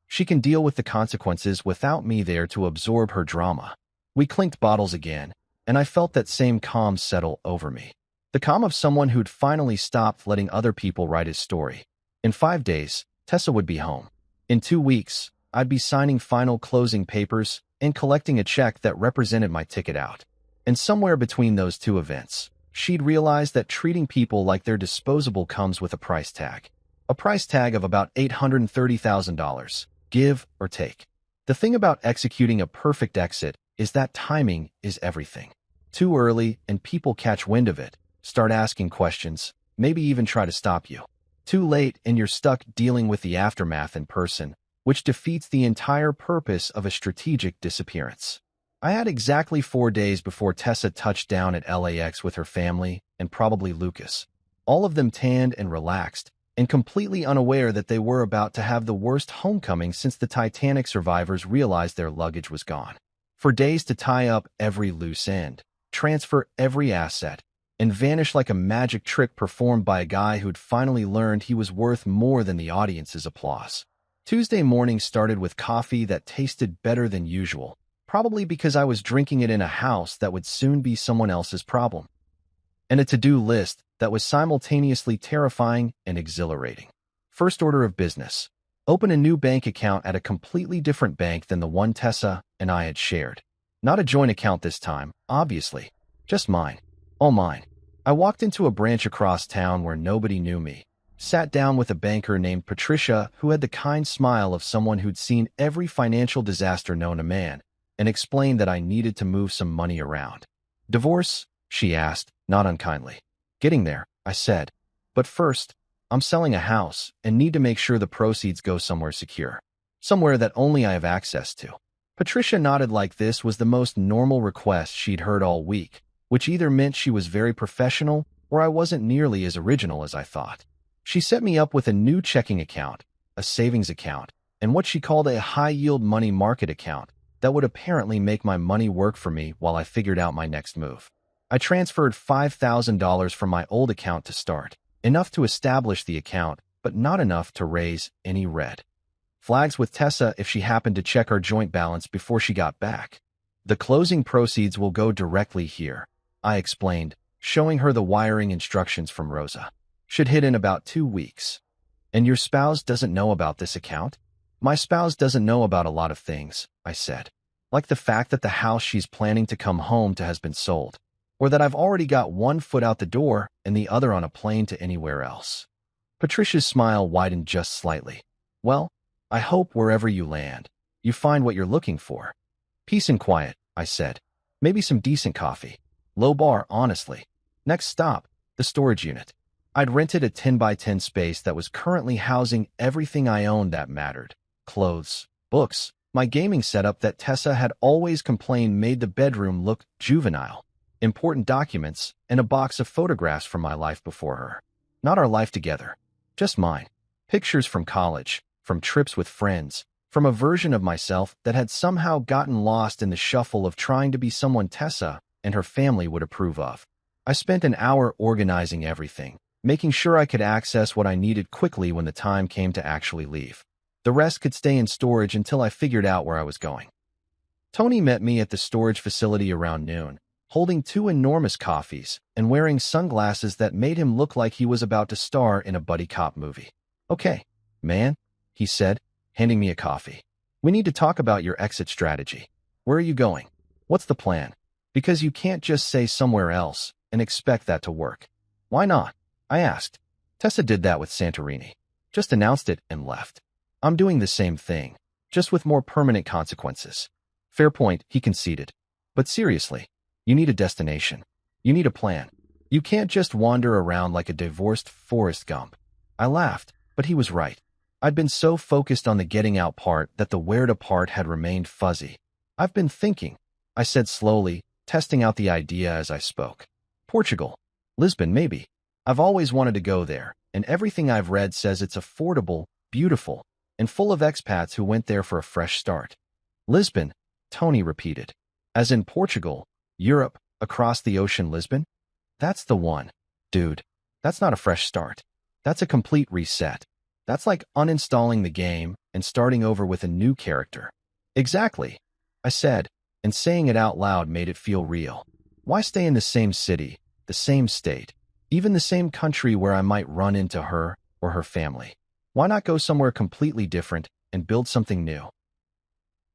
She can deal with the consequences without me there to absorb her drama. We clinked bottles again, and I felt that same calm settle over me. The calm of someone who'd finally stopped letting other people write his story. In 5 days, Tessa would be home. In 2 weeks, I'd be signing final closing papers and collecting a check that represented my ticket out. And somewhere between those two events, she'd realized that treating people like they're disposable comes with a price tag. A price tag of about $830,000, give or take. The thing about executing a perfect exit is that timing is everything. Too early and people catch wind of it, start asking questions, maybe even try to stop you. Too late and you're stuck dealing with the aftermath in person, which defeats the entire purpose of a strategic disappearance. I had exactly 4 days before Tessa touched down at LAX with her family and probably Lucas. All of them tanned and relaxed, and completely unaware that they were about to have the worst homecoming since the Titanic survivors realized their luggage was gone. For days to tie up every loose end, transfer every asset, and vanish like a magic trick performed by a guy who'd finally learned he was worth more than the audience's applause. Tuesday morning started with coffee that tasted better than usual, probably because I was drinking it in a house that would soon be someone else's problem. And a to-do list that was simultaneously terrifying and exhilarating. First order of business. Open a new bank account at a completely different bank than the one Tessa and I had shared. Not a joint account this time, obviously. Just mine. All mine. I walked into a branch across town where nobody knew me. Sat down with a banker named Patricia who had the kind smile of someone who'd seen every financial disaster known to man, and explained that I needed to move some money around. Divorce? She asked, not unkindly. Getting there, I said. But first, I'm selling a house and need to make sure the proceeds go somewhere secure. Somewhere that only I have access to. Patricia nodded like this was the most normal request she'd heard all week, which either meant she was very professional or I wasn't nearly as original as I thought. She set me up with a new checking account, a savings account, and what she called a high-yield money market account that would apparently make my money work for me while I figured out my next move. I transferred $5,000 from my old account to start, enough to establish the account, but not enough to raise any red flags with Tessa if she happened to check our joint balance before she got back. The closing proceeds will go directly here, I explained, showing her the wiring instructions from Rosa. Should hit in about 2 weeks. And your spouse doesn't know about this account? My spouse doesn't know about a lot of things, I said. Like the fact that the house she's planning to come home to has been sold. Or that I've already got one foot out the door and the other on a plane to anywhere else. Patricia's smile widened just slightly. Well, I hope wherever you land, you find what you're looking for. Peace and quiet, I said. Maybe some decent coffee. Low bar, honestly. Next stop, the storage unit. I'd rented a 10 by 10 space that was currently housing everything I owned that mattered. Clothes, books, my gaming setup that Tessa had always complained made the bedroom look juvenile. Important documents, and a box of photographs from my life before her. Not our life together. Just mine. Pictures from college, from trips with friends, from a version of myself that had somehow gotten lost in the shuffle of trying to be someone Tessa and her family would approve of. I spent an hour organizing everything, making sure I could access what I needed quickly when the time came to actually leave. The rest could stay in storage until I figured out where I was going. Tony met me at the storage facility around noon, holding two enormous coffees and wearing sunglasses that made him look like he was about to star in a buddy cop movie. "Okay, man," he said, handing me a coffee. "We need to talk about your exit strategy. Where are you going? What's the plan? Because you can't just say somewhere else and expect that to work." "Why not?" I asked. "Tessa did that with Santorini. Just announced it and left. I'm doing the same thing, just with more permanent consequences." "Fair point," he conceded. "But seriously, you need a destination. You need a plan. You can't just wander around like a divorced Forrest Gump." I laughed, but he was right. I'd been so focused on the getting out part that the where to part had remained fuzzy. "I've been thinking," I said slowly, testing out the idea as I spoke. "Portugal. Lisbon, maybe. I've always wanted to go there, and everything I've read says it's affordable, beautiful, and full of expats who went there for a fresh start." "Lisbon," Tony repeated. "As in Portugal, Europe, across the ocean Lisbon?" "That's the one. Dude, that's not a fresh start. That's a complete reset. That's like uninstalling the game and starting over with a new character." "Exactly," I said, and saying it out loud made it feel real. Why stay in the same city, the same state, even the same country where I might run into her or her family? Why not go somewhere completely different and build something new?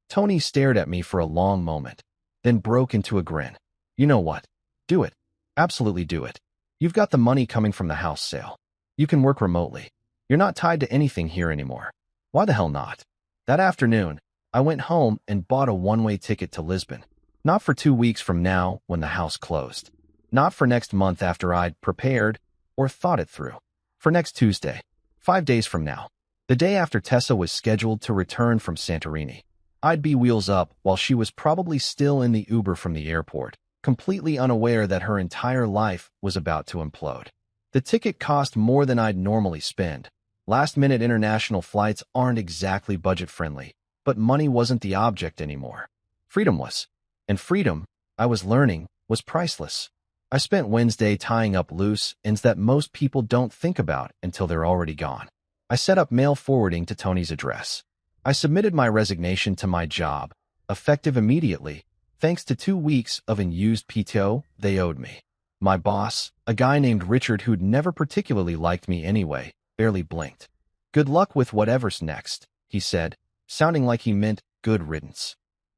Tony stared at me for a long moment, then broke into a grin. "You know what? Do it. Absolutely do it. You've got the money coming from the house sale. You can work remotely. You're not tied to anything here anymore. Why the hell not?" That afternoon, I went home and bought a one-way ticket to Lisbon. Not for 2 weeks from now when the house closed. Not for next month after I'd prepared or thought it through. For next Tuesday, 5 days from now, the day after Tessa was scheduled to return from Santorini. I'd be wheels up while she was probably still in the Uber from the airport, completely unaware that her entire life was about to implode. The ticket cost more than I'd normally spend. Last-minute international flights aren't exactly budget-friendly, but money wasn't the object anymore. Freedom was. And freedom, I was learning, was priceless. I spent Wednesday tying up loose ends that most people don't think about until they're already gone. I set up mail forwarding to Tony's address. I submitted my resignation to my job, effective immediately, thanks to 2 weeks of unused PTO they owed me. My boss, a guy named Richard who'd never particularly liked me anyway, barely blinked. "Good luck with whatever's next," he said, sounding like he meant good riddance.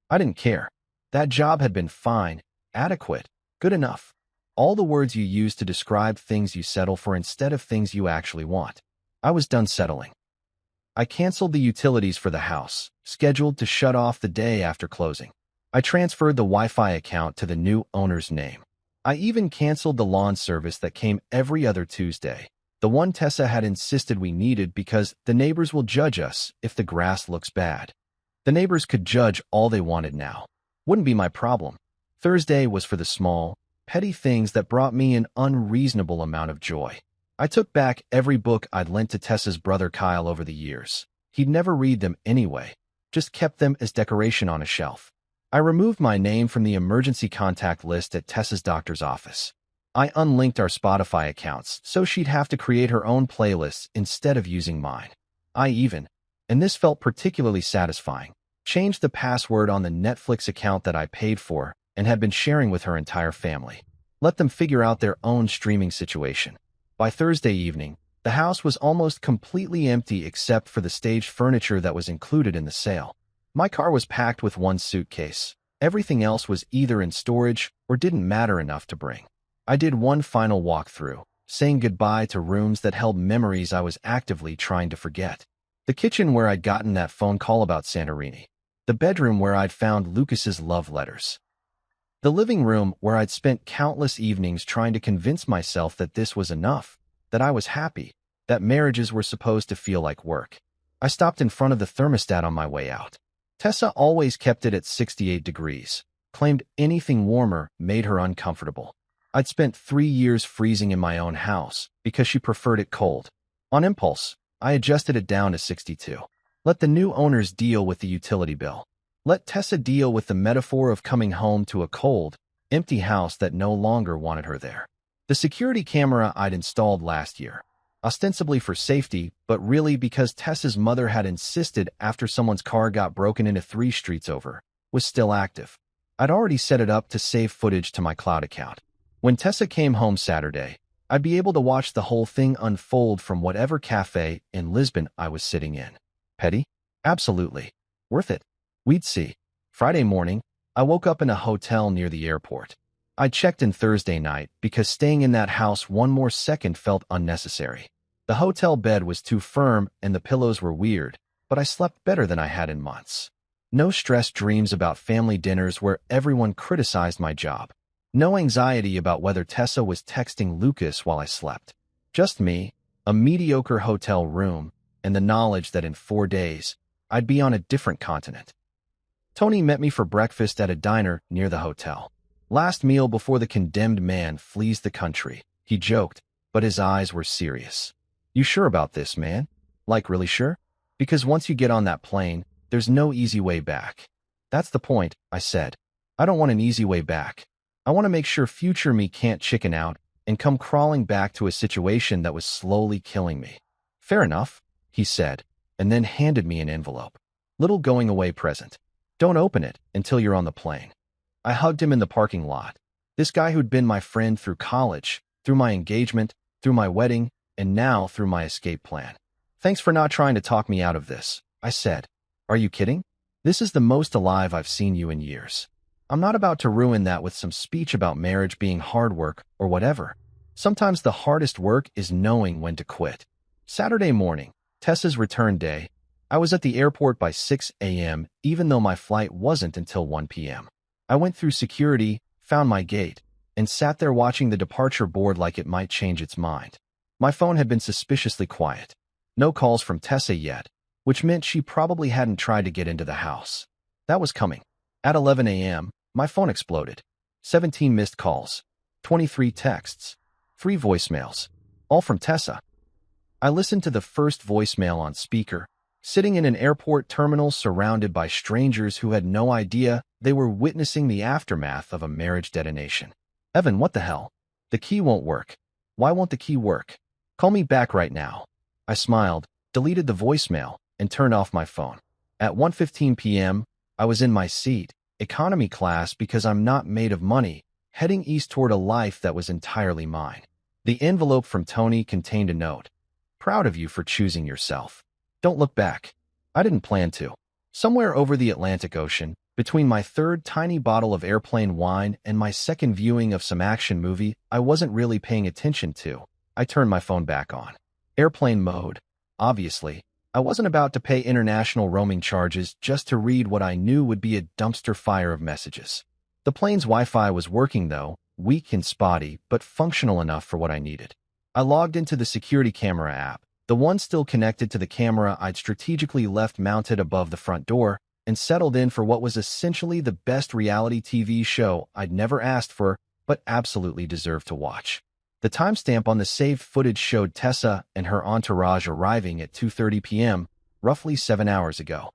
I didn't care. That job had been fine, adequate, good enough. All the words you use to describe things you settle for instead of things you actually want. I was done settling. I canceled the utilities for the house, scheduled to shut off the day after closing. I transferred the Wi-Fi account to the new owner's name. I even canceled the lawn service that came every other Tuesday, the one Tessa had insisted we needed because the neighbors will judge us if the grass looks bad. The neighbors could judge all they wanted now. Wouldn't be my problem. Thursday was for the small, petty things that brought me an unreasonable amount of joy. I took back every book I'd lent to Tessa's brother Kyle over the years. He'd never read them anyway, just kept them as decoration on a shelf. I removed my name from the emergency contact list at Tessa's doctor's office. I unlinked our Spotify accounts so she'd have to create her own playlists instead of using mine. I even, and this felt particularly satisfying, changed the password on the Netflix account that I paid for and had been sharing with her entire family. Let them figure out their own streaming situation. By Thursday evening, the house was almost completely empty except for the staged furniture that was included in the sale. My car was packed with one suitcase. Everything else was either in storage or didn't matter enough to bring. I did one final walkthrough, saying goodbye to rooms that held memories I was actively trying to forget. The kitchen where I'd gotten that phone call about Santorini. The bedroom where I'd found Lucas's love letters. The living room where I'd spent countless evenings trying to convince myself that this was enough, that I was happy, that marriages were supposed to feel like work. I stopped in front of the thermostat on my way out. Tessa always kept it at 68 degrees, claimed anything warmer made her uncomfortable. I'd spent 3 years freezing in my own house because she preferred it cold. On impulse, I adjusted it down to 62. Let the new owners deal with the utility bill. Let Tessa deal with the metaphor of coming home to a cold, empty house that no longer wanted her there. The security camera I'd installed last year, ostensibly for safety, but really because Tessa's mother had insisted after someone's car got broken into 3 streets over, was still active. I'd already set it up to save footage to my cloud account. When Tessa came home Saturday, I'd be able to watch the whole thing unfold from whatever cafe in Lisbon I was sitting in. Petty? Absolutely. Worth it. We'd see. Friday morning, I woke up in a hotel near the airport. I checked in Thursday night because staying in that house one more second felt unnecessary. The hotel bed was too firm and the pillows were weird, but I slept better than I had in months. No stressed dreams about family dinners where everyone criticized my job. No anxiety about whether Tessa was texting Lucas while I slept. Just me, a mediocre hotel room, and the knowledge that in 4 days, I'd be on a different continent. Tony met me for breakfast at a diner near the hotel. Last meal before the condemned man flees the country, he joked, but his eyes were serious. You sure about this, man? Like really sure? Because once you get on that plane, there's no easy way back. That's the point, I said. I don't want an easy way back. I want to make sure future me can't chicken out and come crawling back to a situation that was slowly killing me. Fair enough, he said, and then handed me an envelope. Little going away present. Don't open it until you're on the plane. I hugged him in the parking lot. This guy who'd been my friend through college, through my engagement, through my wedding, and now through my escape plan. Thanks for not trying to talk me out of this, I said. Are you kidding? This is the most alive I've seen you in years. I'm not about to ruin that with some speech about marriage being hard work or whatever. Sometimes the hardest work is knowing when to quit. Saturday morning, Tessa's return day, I was at the airport by 6 a.m. even though my flight wasn't until 1 p.m. I went through security, found my gate, and sat there watching the departure board like it might change its mind. My phone had been suspiciously quiet. No calls from Tessa yet, which meant she probably hadn't tried to get into the house. That was coming. At 11 a.m., my phone exploded. 17 missed calls, 23 texts, 3 voicemails, all from Tessa. I listened to the first voicemail on speaker, sitting in an airport terminal surrounded by strangers who had no idea they were witnessing the aftermath of a marriage detonation. Evan, what the hell? The key won't work. Why won't the key work? Call me back right now. I smiled, deleted the voicemail, and turned off my phone. At 1:15 p.m., I was in my seat, economy class because I'm not made of money, heading east toward a life that was entirely mine. The envelope from Tony contained a note. Proud of you for choosing yourself. Don't look back. I didn't plan to. Somewhere over the Atlantic Ocean, between my third tiny bottle of airplane wine and my second viewing of some action movie I wasn't really paying attention to, I turned my phone back on. Airplane mode. Obviously, I wasn't about to pay international roaming charges just to read what I knew would be a dumpster fire of messages. The plane's Wi-Fi was working though, weak and spotty, but functional enough for what I needed. I logged into the security camera app, the one still connected to the camera I'd strategically left mounted above the front door, and settled in for what was essentially the best reality TV show I'd never asked for, but absolutely deserved to watch. The timestamp on the saved footage showed Tessa and her entourage arriving at 2:30 p.m., roughly 7 hours ago.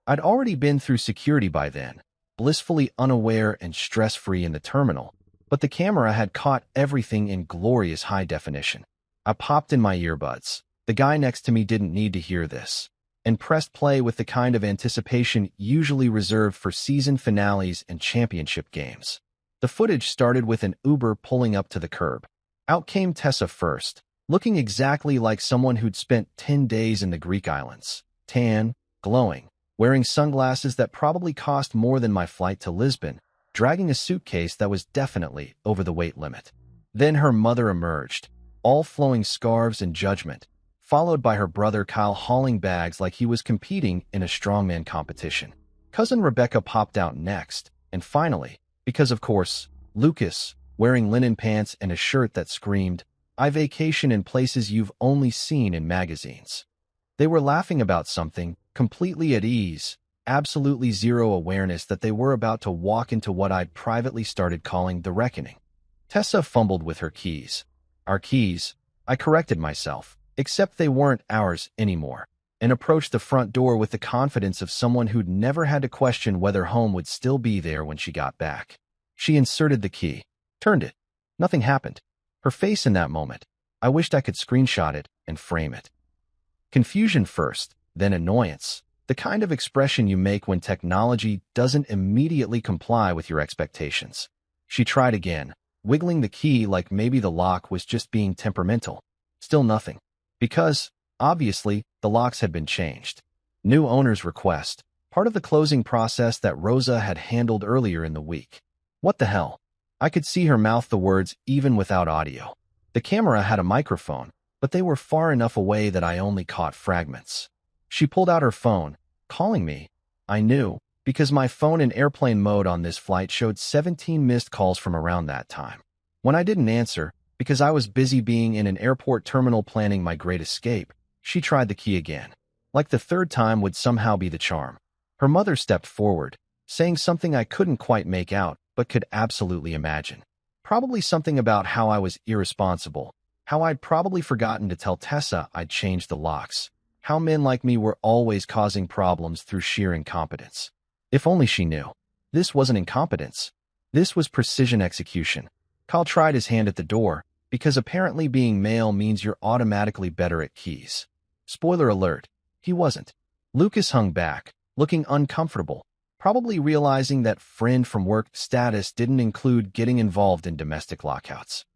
I'd already been through security by then, blissfully unaware and stress-free in the terminal, but the camera had caught everything in glorious high definition. I popped in my earbuds. The guy next to me didn't need to hear this, and pressed play with the kind of anticipation usually reserved for season finales and championship games. The footage started with an Uber pulling up to the curb. Out came Tessa first, looking exactly like someone who'd spent 10 days in the Greek islands. Tan, glowing, wearing sunglasses that probably cost more than my flight to Lisbon, dragging a suitcase that was definitely over the weight limit. Then her mother emerged, all flowing scarves and judgment, followed by her brother Kyle hauling bags like he was competing in a strongman competition. Cousin Rebecca popped out next, and finally, because of course, Lucas, wearing linen pants and a shirt that screamed, "I vacation in places you've only seen in magazines." They were laughing about something, completely at ease, absolutely zero awareness that they were about to walk into what I'd privately started calling the reckoning. Tessa fumbled with her keys. Our keys, I corrected myself, except they weren't ours anymore, and approached the front door with the confidence of someone who'd never had to question whether home would still be there when she got back. She inserted the key, turned it. Nothing happened. Her face in that moment. I wished I could screenshot it and frame it. Confusion first, then annoyance. The kind of expression you make when technology doesn't immediately comply with your expectations. She tried again, wiggling the key like maybe the lock was just being temperamental. Still nothing. Because, obviously, the locks had been changed. New owner's request, part of the closing process that Rosa had handled earlier in the week. What the hell? I could see her mouth the words even without audio. The camera had a microphone, but they were far enough away that I only caught fragments. She pulled out her phone, calling me. I knew, because my phone in airplane mode on this flight showed 17 missed calls from around that time. When I didn't answer, because I was busy being in an airport terminal planning my great escape, she tried the key again. Like the third time would somehow be the charm. Her mother stepped forward, saying something I couldn't quite make out, but could absolutely imagine. Probably something about how I was irresponsible, how I'd probably forgotten to tell Tessa I'd changed the locks, how men like me were always causing problems through sheer incompetence. If only she knew. This wasn't incompetence. This was precision execution. Kyle tried his hand at the door, because apparently being male means you're automatically better at keys. Spoiler alert, he wasn't. Lucas hung back, looking uncomfortable, probably realizing that friend from work status didn't include getting involved in domestic lockouts.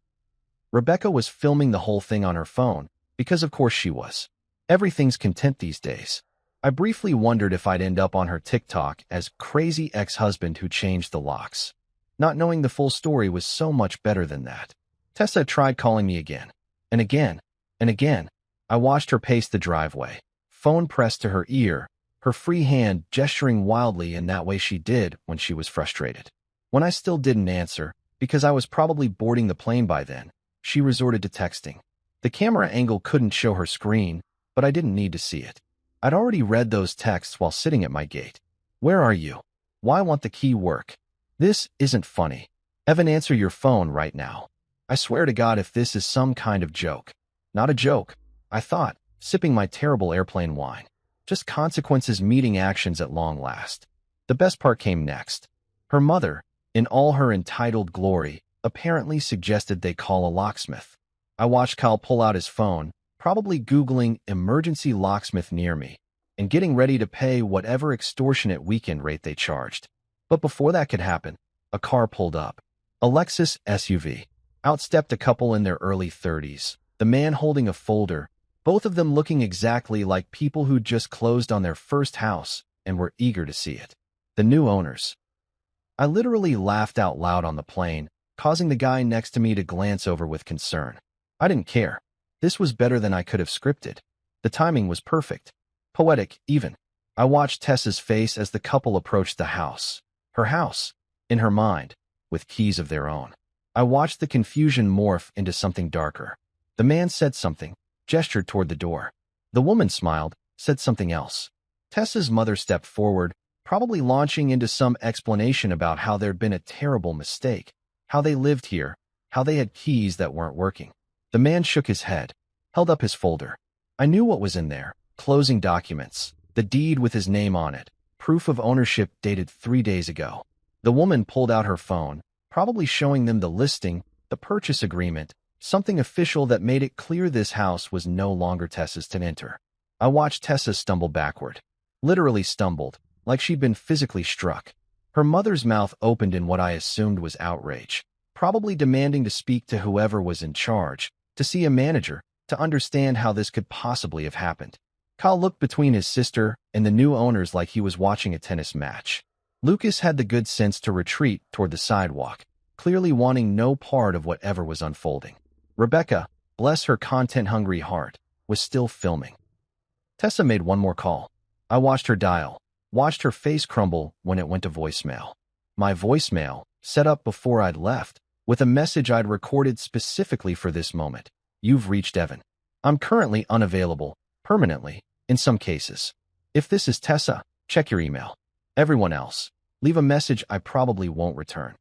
Rebecca was filming the whole thing on her phone, because of course she was. Everything's content these days. I briefly wondered if I'd end up on her TikTok as crazy ex-husband who changed the locks. Not knowing the full story was so much better than that. Tessa tried calling me again. And again. And again. I watched her pace the driveway, phone pressed to her ear, her free hand gesturing wildly in that way she did when she was frustrated. When I still didn't answer, because I was probably boarding the plane by then, she resorted to texting. The camera angle couldn't show her screen, but I didn't need to see it. I'd already read those texts while sitting at my gate. Where are you? Why won't the key work? This isn't funny. Evan, answer your phone right now. I swear to God if this is some kind of joke. Not a joke, I thought, sipping my terrible airplane wine. Just consequences meeting actions at long last. The best part came next. Her mother, in all her entitled glory, apparently suggested they call a locksmith. I watched Kyle pull out his phone, probably Googling emergency locksmith near me, and getting ready to pay whatever extortionate weekend rate they charged. But before that could happen, a car pulled up. A Lexus SUV. Out stepped a couple in their early 30s, the man holding a folder, both of them looking exactly like people who'd just closed on their first house and were eager to see it. The new owners. I literally laughed out loud on the plane, causing the guy next to me to glance over with concern. I didn't care. This was better than I could have scripted. The timing was perfect. Poetic, even. I watched Tessa's face as the couple approached the house. Her house, in her mind, with keys of their own. I watched the confusion morph into something darker. The man said something, gestured toward the door. The woman smiled, said something else. Tessa's mother stepped forward, probably launching into some explanation about how there'd been a terrible mistake, how they lived here, how they had keys that weren't working. The man shook his head, held up his folder. I knew what was in there. Closing documents, the deed with his name on it, proof of ownership dated 3 days ago. The woman pulled out her phone, probably showing them the listing, the purchase agreement, something official that made it clear this house was no longer Tessa's to enter. I watched Tessa stumble backward. Literally stumbled, like she'd been physically struck. Her mother's mouth opened in what I assumed was outrage, probably demanding to speak to whoever was in charge, to see a manager, to understand how this could possibly have happened. Kyle looked between his sister and the new owners like he was watching a tennis match. Lucas had the good sense to retreat toward the sidewalk, clearly wanting no part of whatever was unfolding. Rebecca, bless her content-hungry heart, was still filming. Tessa made one more call. I watched her dial, watched her face crumble when it went to voicemail. My voicemail, set up before I'd left, with a message I'd recorded specifically for this moment. You've reached Evan. I'm currently unavailable, permanently, in some cases. If this is Tessa, check your email. Everyone else, leave a message I probably won't return.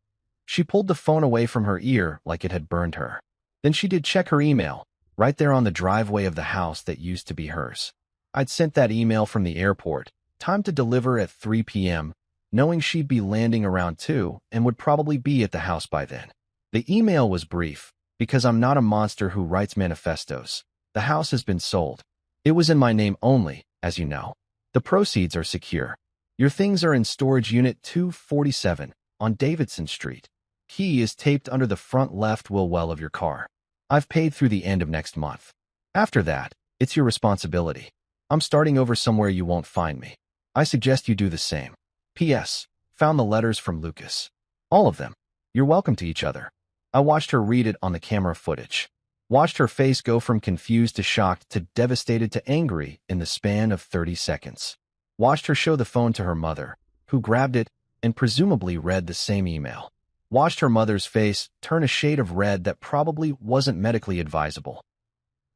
She pulled the phone away from her ear like it had burned her. Then she did check her email, right there on the driveway of the house that used to be hers. I'd sent that email from the airport, time to deliver at 3 p.m., knowing she'd be landing around 2 and would probably be at the house by then. The email was brief, Because I'm not a monster who writes manifestos. The house has been sold. It was in my name only, as you know. The proceeds are secure. Your things are in storage unit 247 on Davidson Street. Key is taped under the front left wheel well of your car. I've paid through the end of next month. After that, it's your responsibility. I'm starting over somewhere you won't find me. I suggest you do the same. P.S. Found the letters from Lucas. All of them. You're welcome to each other. I watched her read it on the camera footage. Watched her face go from confused to shocked to devastated to angry in the span of 30 seconds. Watched her show the phone to her mother, who grabbed it and presumably read the same email. Watched her mother's face turn a shade of red that probably wasn't medically advisable.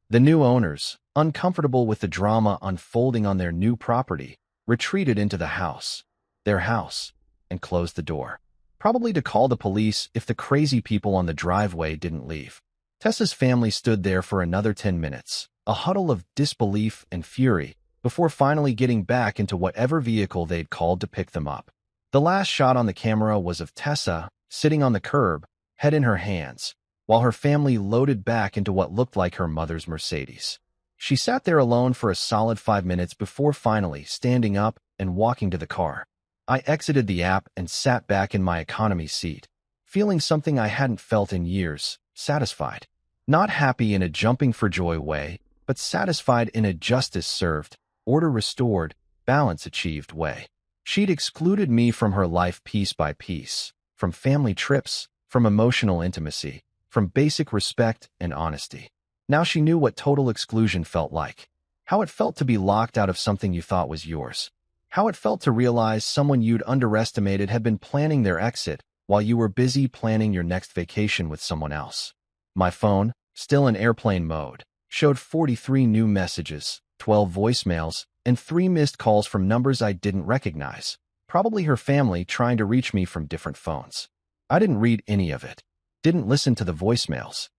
The new owners, uncomfortable with the drama unfolding on their new property, retreated into the house, their house, and closed the door. Probably to call the police if the crazy people on the driveway didn't leave. Tessa's family stood there for another 10 minutes, a huddle of disbelief and fury, before finally getting back into whatever vehicle they'd called to pick them up. The last shot on the camera was of Tessa, sitting on the curb, head in her hands, while her family loaded back into what looked like her mother's Mercedes. She sat there alone for a solid 5 minutes before finally standing up and walking to the car. I exited the app and sat back in my economy seat, feeling something I hadn't felt in years, satisfied. Not happy in a jumping-for-joy way, but satisfied in a justice served, order restored, balance achieved way. She'd excluded me from her life piece by piece, from family trips, from emotional intimacy, from basic respect and honesty. Now she knew what total exclusion felt like, how it felt to be locked out of something you thought was yours, how it felt to realize someone you'd underestimated had been planning their exit while you were busy planning your next vacation with someone else. My phone, still in airplane mode, showed 43 new messages, 12 voicemails, and 3 missed calls from numbers I didn't recognize, probably her family trying to reach me from different phones. I didn't read any of it, didn't listen to the voicemails.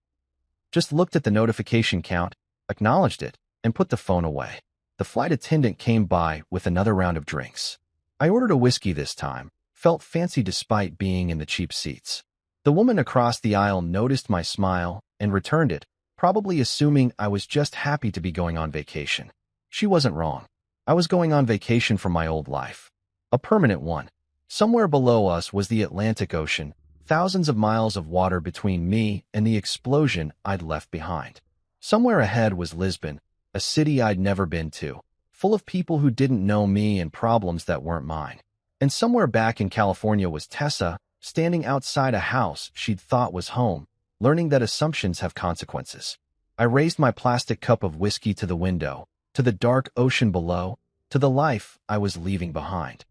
Just looked at the notification count, acknowledged it, and put the phone away. The flight attendant came by with another round of drinks. I ordered a whiskey this time, felt fancy despite being in the cheap seats. The woman across the aisle noticed my smile and returned it, probably assuming I was just happy to be going on vacation. She wasn't wrong. I was going on vacation from my old life. A permanent one. Somewhere below us was the Atlantic Ocean, thousands of miles of water between me and the explosion I'd left behind. Somewhere ahead was Lisbon, a city I'd never been to, full of people who didn't know me and problems that weren't mine. And somewhere back in California was Tessa, standing outside a house she'd thought was home, learning that assumptions have consequences. I raised my plastic cup of whiskey to the window, to the dark ocean below, to the life I was leaving behind.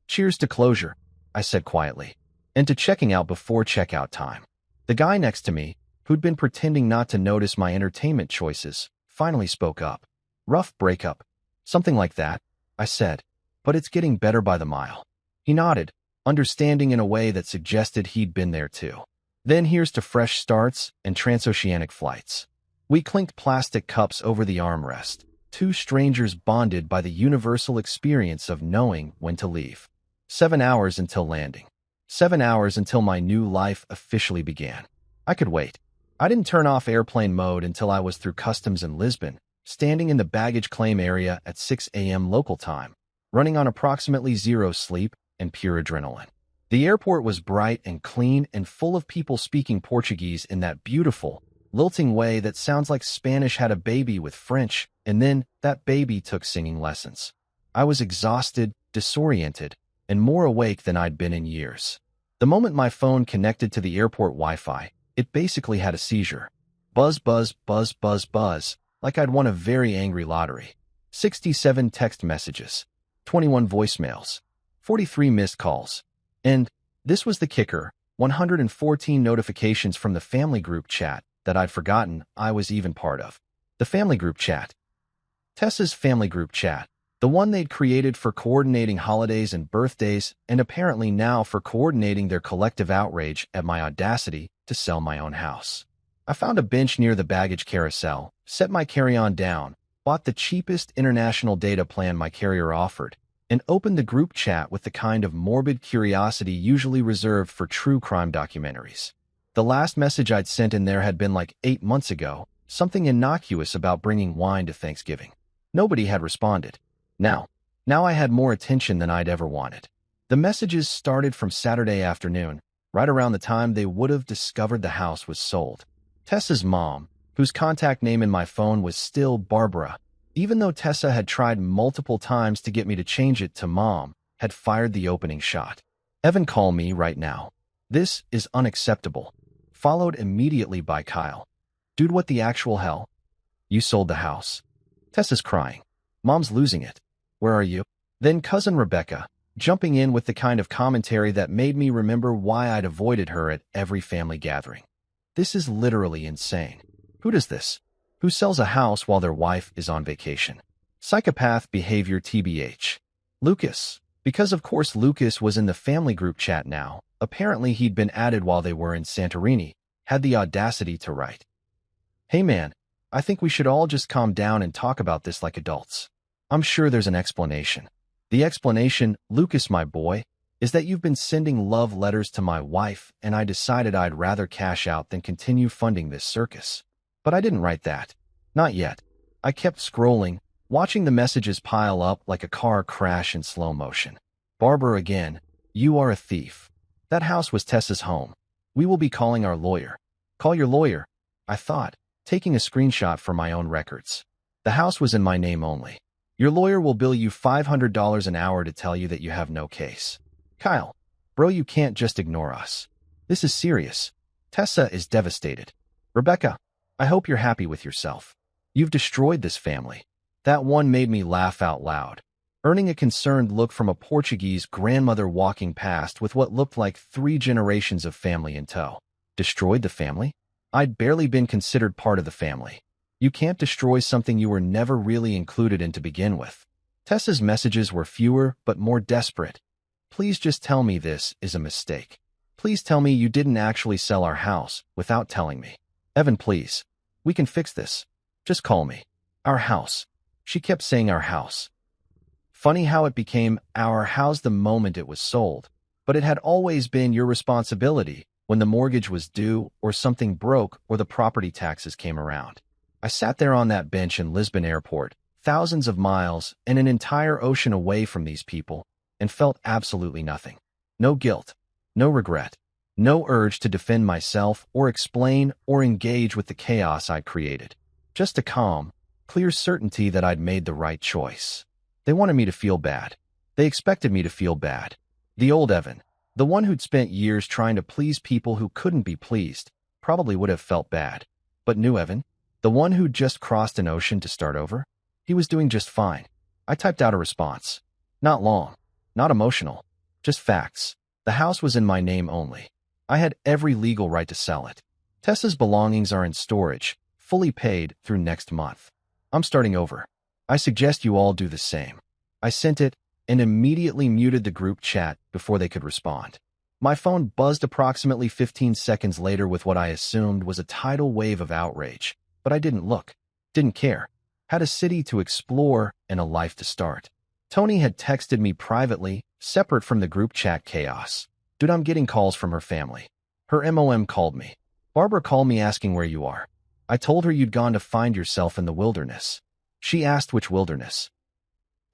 Cheers to closure, I said quietly, and to checking out before checkout time. The guy next to me, who'd been pretending not to notice my entertainment choices, finally spoke up. Rough breakup. Something like that, I said, but it's getting better by the mile. He nodded, understanding in a way that suggested he'd been there too. Then here's to fresh starts and transoceanic flights. We clinked plastic cups over the armrest, two strangers bonded by the universal experience of knowing when to leave. 7 hours until landing. 7 hours until my new life officially began. I could wait. I didn't turn off airplane mode until I was through customs in Lisbon, standing in the baggage claim area at 6 a.m. local time, running on approximately 0 sleep and pure adrenaline. The airport was bright and clean and full of people speaking Portuguese in that beautiful, lilting way that sounds like Spanish had a baby with French, and then that baby took singing lessons. I was exhausted, disoriented, and more awake than I'd been in years. The moment my phone connected to the airport Wi-Fi, it basically had a seizure. Buzz, buzz, buzz, buzz, buzz, like I'd won a very angry lottery. 67 text messages, 21 voicemails, 43 missed calls. And, this was the kicker, 114 notifications from the family group chat that I'd forgotten I was even part of. The family group chat. Tessa's family group chat. The one they'd created for coordinating holidays and birthdays, and apparently now for coordinating their collective outrage at my audacity to sell my own house. I found a bench near the baggage carousel, set my carry-on down, bought the cheapest international data plan my carrier offered, and opened the group chat with the kind of morbid curiosity usually reserved for true crime documentaries. The last message I'd sent in there had been like 8 months ago, something innocuous about bringing wine to Thanksgiving. Nobody had responded. Now I had more attention than I'd ever wanted. The messages started from Saturday afternoon, right around the time they would have discovered the house was sold. Tessa's mom, whose contact name in my phone was still Barbara, even though Tessa had tried multiple times to get me to change it to Mom, had fired the opening shot. Evan, call me right now. This is unacceptable. Followed immediately by Kyle. Dude, what the actual hell? You sold the house. Tessa's crying. Mom's losing it. Where are you? Then cousin Rebecca, jumping in with the kind of commentary that made me remember why I'd avoided her at every family gathering. This is literally insane. Who does this? Who sells a house while their wife is on vacation? Psychopath behavior TBH. Lucas. Because of course Lucas was in the family group chat now. Apparently he'd been added while they were in Santorini, had the audacity to write. Hey man, I think we should all just calm down and talk about this like adults. I'm sure there's an explanation. The explanation, Lucas my boy, is that you've been sending love letters to my wife and I decided I'd rather cash out than continue funding this circus. But I didn't write that. Not yet. I kept scrolling, watching the messages pile up like a car crash in slow motion. Barbara again, you are a thief. That house was Tessa's home. We will be calling our lawyer. Call your lawyer, I thought, taking a screenshot for my own records. The house was in my name only. Your lawyer will bill you $500 an hour to tell you that you have no case. Kyle, bro, you can't just ignore us. This is serious. Tessa is devastated. Rebecca, I hope you're happy with yourself. You've destroyed this family. That one made me laugh out loud, earning a concerned look from a Portuguese grandmother walking past with what looked like 3 generations of family in tow. Destroyed the family? I'd barely been considered part of the family. You can't destroy something you were never really included in to begin with. Tessa's messages were fewer but more desperate. Please just tell me this is a mistake. Please tell me you didn't actually sell our house without telling me. Evan, please. We can fix this. Just call me. Our house. She kept saying our house. Funny how it became our house the moment it was sold, but it had always been your responsibility when the mortgage was due or something broke or the property taxes came around. I sat there on that bench in Lisbon airport, thousands of miles and an entire ocean away from these people, and felt absolutely nothing. No guilt, no regret, no urge to defend myself or explain or engage with the chaos I'd created. Just a calm, clear certainty that I'd made the right choice. They wanted me to feel bad. They expected me to feel bad. The old Evan, the one who'd spent years trying to please people who couldn't be pleased, probably would have felt bad. But new Evan, the one who'd just crossed an ocean to start over, he was doing just fine. I typed out a response. Not long, not emotional, just facts. The house was in my name only. I had every legal right to sell it. Tessa's belongings are in storage, fully paid through next month. I'm starting over. I suggest you all do the same. I sent it and immediately muted the group chat before they could respond. My phone buzzed approximately 15 seconds later with what I assumed was a tidal wave of outrage, but I didn't look, didn't care. Had a city to explore and a life to start. Tony had texted me privately, separate from the group chat chaos. Dude, I'm getting calls from her family. Her MOM called me. Barbara called me asking where you are. I told her you'd gone to find yourself in the wilderness. She asked which wilderness.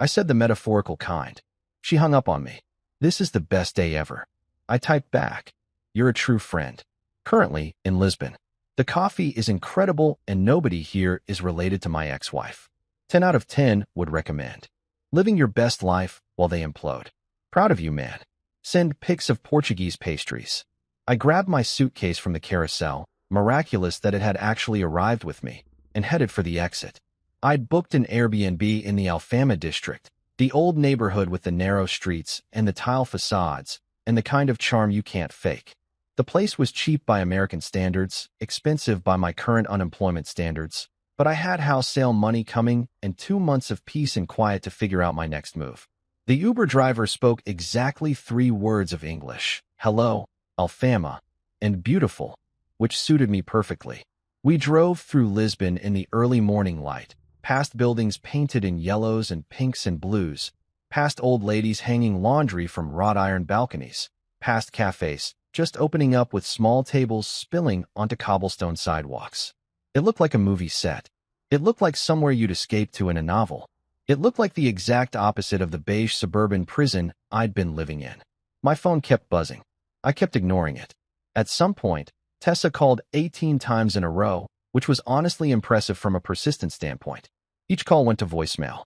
I said the metaphorical kind. She hung up on me. This is the best day ever. I typed back. You're a true friend. Currently in Lisbon. The coffee is incredible and nobody here is related to my ex-wife. 10 out of 10 would recommend. Living your best life while they implode. Proud of you, man. Send pics of Portuguese pastries. I grabbed my suitcase from the carousel, miraculous that it had actually arrived with me, and headed for the exit. I'd booked an Airbnb in the Alfama district, the old neighborhood with the narrow streets and the tile facades, and the kind of charm you can't fake. The place was cheap by American standards, expensive by my current unemployment standards, but I had house sale money coming and 2 months of peace and quiet to figure out my next move. The Uber driver spoke exactly 3 words of English, hello, Alfama, and beautiful, which suited me perfectly. We drove through Lisbon in the early morning light, past buildings painted in yellows and pinks and blues, past old ladies hanging laundry from wrought iron balconies, past cafes just opening up with small tables spilling onto cobblestone sidewalks. It looked like a movie set. It looked like somewhere you'd escape to in a novel. It looked like the exact opposite of the beige suburban prison I'd been living in. My phone kept buzzing. I kept ignoring it. At some point, Tessa called 18 times in a row, which was honestly impressive from a persistence standpoint. Each call went to voicemail.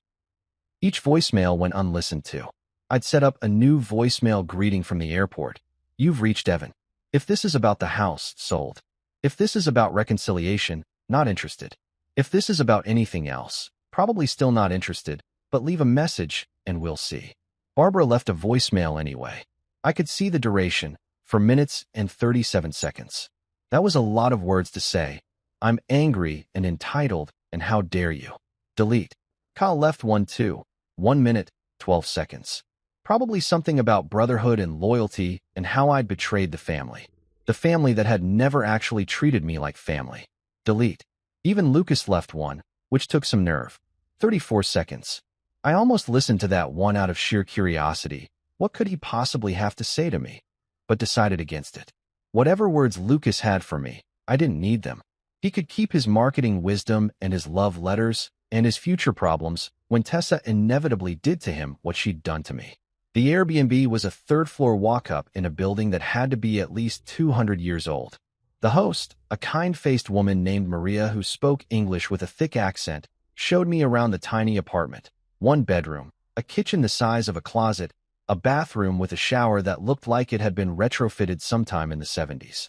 Each voicemail went unlistened to. I'd set up a new voicemail greeting from the airport. You've reached Evan. If this is about the house, sold. If this is about reconciliation, not interested. If this is about anything else, probably still not interested, but leave a message and we'll see. Barbara left a voicemail anyway. I could see the duration, 4 minutes and 37 seconds. That was a lot of words to say. I'm angry and entitled, and how dare you. Delete. Kyle left one too. 1 minute, 12 seconds. Probably something about brotherhood and loyalty and how I'd betrayed the family. The family that had never actually treated me like family. Delete. Even Lucas left one, which took some nerve. 34 seconds. I almost listened to that one out of sheer curiosity. What could he possibly have to say to me? But decided against it. Whatever words Lucas had for me, I didn't need them. He could keep his marketing wisdom and his love letters and his future problems when Tessa inevitably did to him what she'd done to me. The Airbnb was a third-floor walk-up in a building that had to be at least 200 years old. The host, a kind-faced woman named Maria who spoke English with a thick accent, showed me around the tiny apartment. 1 bedroom, a kitchen the size of a closet, a bathroom with a shower that looked like it had been retrofitted sometime in the 70s.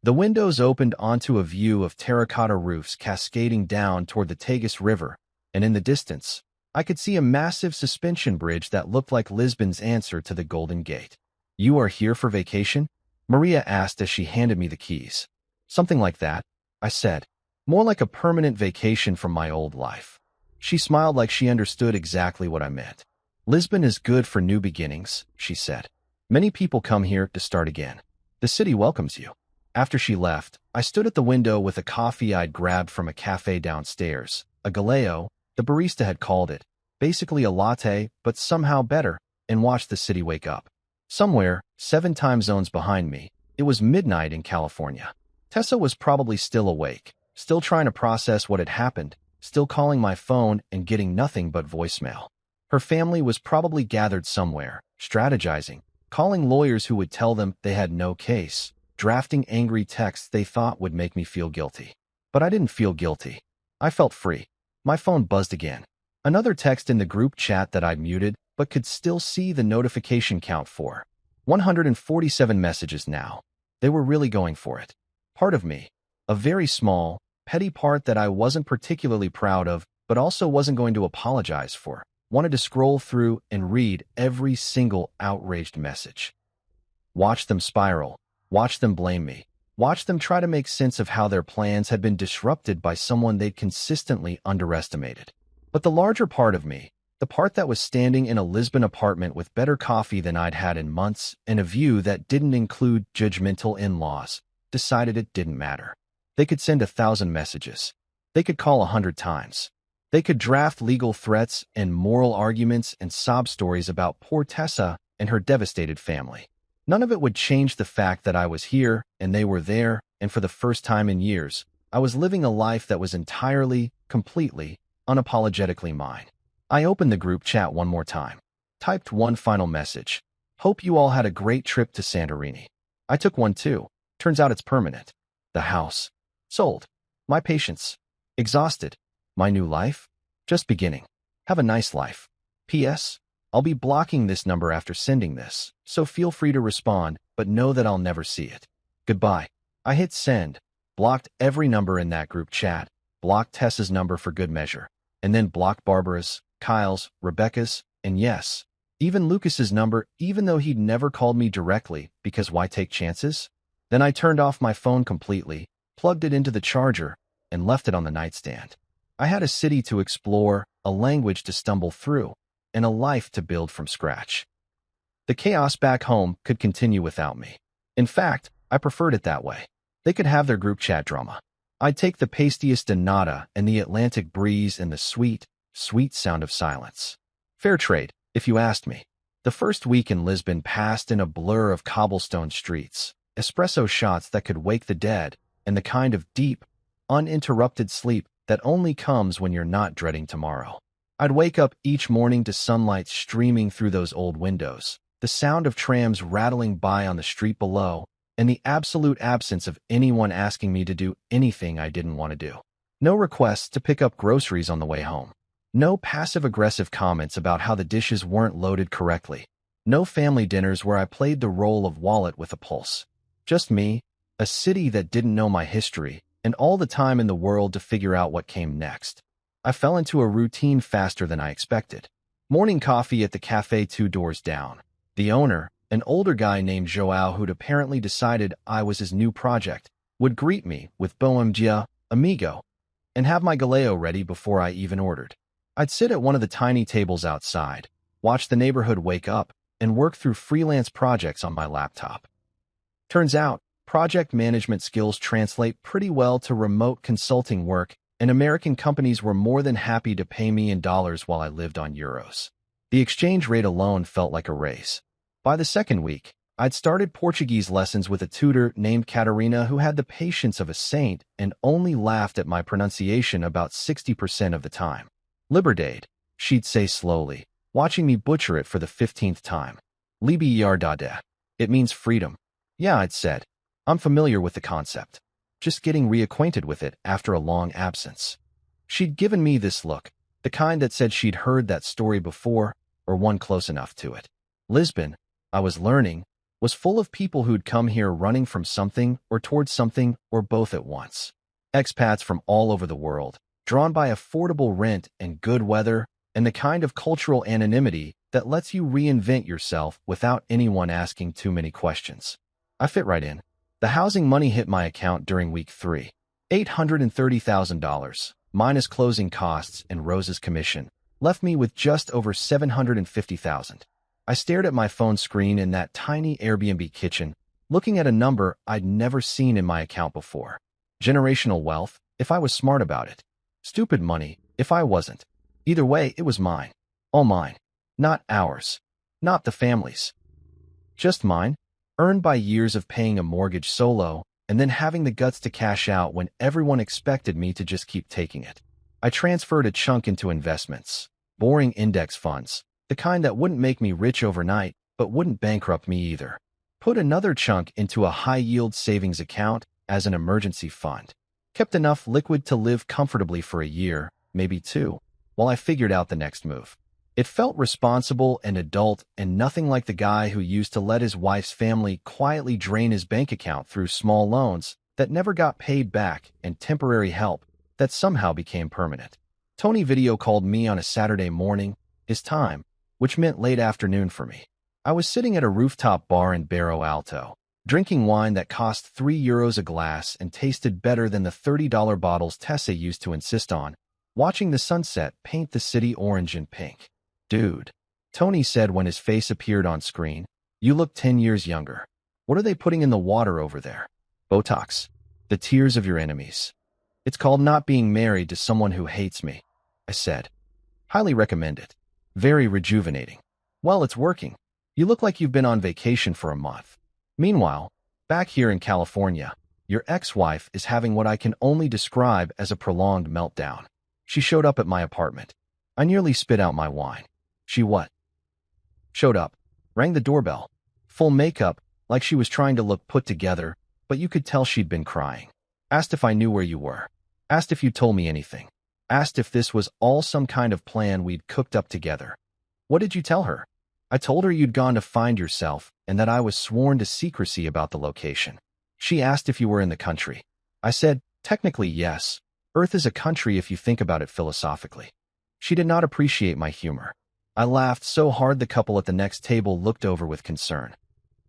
The windows opened onto a view of terracotta roofs cascading down toward the Tagus River, and in the distance, I could see a massive suspension bridge that looked like Lisbon's answer to the Golden Gate. You are here for vacation? Maria asked as she handed me the keys. Something like that, I said. More like a permanent vacation from my old life. She smiled like she understood exactly what I meant. Lisbon is good for new beginnings, she said. Many people come here to start again. The city welcomes you. After she left, I stood at the window with a coffee I'd grabbed from a cafe downstairs, a Galeo, the barista had called it, basically a latte, but somehow better, and watched the city wake up. Somewhere, 7 time zones behind me, it was midnight in California. Tessa was probably still awake, still trying to process what had happened, still calling my phone and getting nothing but voicemail. Her family was probably gathered somewhere, strategizing, calling lawyers who would tell them they had no case, drafting angry texts they thought would make me feel guilty. But I didn't feel guilty. I felt free. My phone buzzed again. Another text in the group chat that I'd muted, but could still see the notification count for. 147 messages now. They were really going for it. Part of me, a very small, petty part that I wasn't particularly proud of, but also wasn't going to apologize for, wanted to scroll through and read every single outraged message. Watch them spiral. Watch them blame me. Watch them try to make sense of how their plans had been disrupted by someone they'd consistently underestimated. But the larger part of me, the part that was standing in a Lisbon apartment with better coffee than I'd had in months and a view that didn't include judgmental in-laws, decided it didn't matter. They could send 1,000 messages. They could call 100 times. They could draft legal threats and moral arguments and sob stories about poor Tessa and her devastated family. None of it would change the fact that I was here and they were there, and for the first time in years, I was living a life that was entirely, completely, unapologetically mine. I opened the group chat one more time. Typed one final message. Hope you all had a great trip to Santorini. I took one too. Turns out it's permanent. The house. Sold. My patience. Exhausted. My new life? Just beginning. Have a nice life. P.S. I'll be blocking this number after sending this, so feel free to respond, but know that I'll never see it. Goodbye. I hit send, blocked every number in that group chat, blocked Tessa's number for good measure, and then blocked Barbara's, Kyle's, Rebecca's, and yes, even Lucas's number, even though he'd never called me directly, because why take chances? Then I turned off my phone completely, plugged it into the charger, and left it on the nightstand. I had a city to explore, a language to stumble through, and a life to build from scratch. The chaos back home could continue without me. In fact, I preferred it that way. They could have their group chat drama. I'd take the pastiest de nata and the Atlantic breeze and the sweet, sweet sound of silence. Fair trade, if you asked me. The first week in Lisbon passed in a blur of cobblestone streets, espresso shots that could wake the dead, and the kind of deep, uninterrupted sleep that only comes when you're not dreading tomorrow. I'd wake up each morning to sunlight streaming through those old windows, the sound of trams rattling by on the street below, and the absolute absence of anyone asking me to do anything I didn't want to do. No requests to pick up groceries on the way home. No passive-aggressive comments about how the dishes weren't loaded correctly. No family dinners where I played the role of wallet with a pulse. Just me, a city that didn't know my history, and all the time in the world to figure out what came next. I fell into a routine faster than I expected. Morning coffee at the cafe 2 doors down. The owner, an older guy named Joao who'd apparently decided I was his new project, would greet me with "Bom dia, amigo," and have my galeo ready before I even ordered. I'd sit at one of the tiny tables outside, watch the neighborhood wake up, and work through freelance projects on my laptop. Turns out, project management skills translate pretty well to remote consulting work, and American companies were more than happy to pay me in dollars while I lived on euros. The exchange rate alone felt like a race. By the second week, I'd started Portuguese lessons with a tutor named Catarina who had the patience of a saint and only laughed at my pronunciation about 60% of the time. Liberdade, she'd say slowly, watching me butcher it for the 15th time. Liberdade. It means freedom. Yeah, I'd said. I'm familiar with the concept. Just getting reacquainted with it after a long absence. She'd given me this look, the kind that said she'd heard that story before, or one close enough to it. Lisbon, I was learning, was full of people who'd come here running from something or towards something or both at once. Expats from all over the world, drawn by affordable rent and good weather, and the kind of cultural anonymity that lets you reinvent yourself without anyone asking too many questions. I fit right in. The housing money hit my account during week 3. $830,000, minus closing costs and Rose's commission, left me with just over $750,000. I stared at my phone screen in that tiny Airbnb kitchen, looking at a number I'd never seen in my account before. Generational wealth, if I was smart about it. Stupid money, if I wasn't. Either way, it was mine. All mine. Not ours. Not the family's. Just mine, earned by years of paying a mortgage solo, and then having the guts to cash out when everyone expected me to just keep taking it. I transferred a chunk into investments, boring index funds, the kind that wouldn't make me rich overnight, but wouldn't bankrupt me either. Put another chunk into a high-yield savings account as an emergency fund. Kept enough liquid to live comfortably for a year, maybe 2, while I figured out the next move. It felt responsible and adult and nothing like the guy who used to let his wife's family quietly drain his bank account through small loans that never got paid back and temporary help that somehow became permanent. Tony video called me on a Saturday morning, his time, which meant late afternoon for me. I was sitting at a rooftop bar in Barro Alto, drinking wine that cost €3 a glass and tasted better than the $30 bottles Tessa used to insist on, watching the sunset paint the city orange and pink. "Dude," Tony said when his face appeared on screen, "you look 10 years younger. What are they putting in the water over there?" "Botox. The tears of your enemies. It's called not being married to someone who hates me," I said. "Highly recommend it. Very rejuvenating." "Well, it's working. You look like you've been on vacation for a month." Meanwhile, back here in California, your ex-wife is having what I can only describe as a prolonged meltdown. She showed up at my apartment. I nearly spit out my wine. She what? Showed up, rang the doorbell, full makeup, like she was trying to look put together, but you could tell she'd been crying. Asked if I knew where you were. Asked if you told me anything. Asked if this was all some kind of plan we'd cooked up together. What did you tell her? I told her you'd gone to find yourself and that I was sworn to secrecy about the location. She asked if you were in the country. I said, technically yes. Earth is a country if you think about it philosophically. She did not appreciate my humor. I laughed so hard the couple at the next table looked over with concern.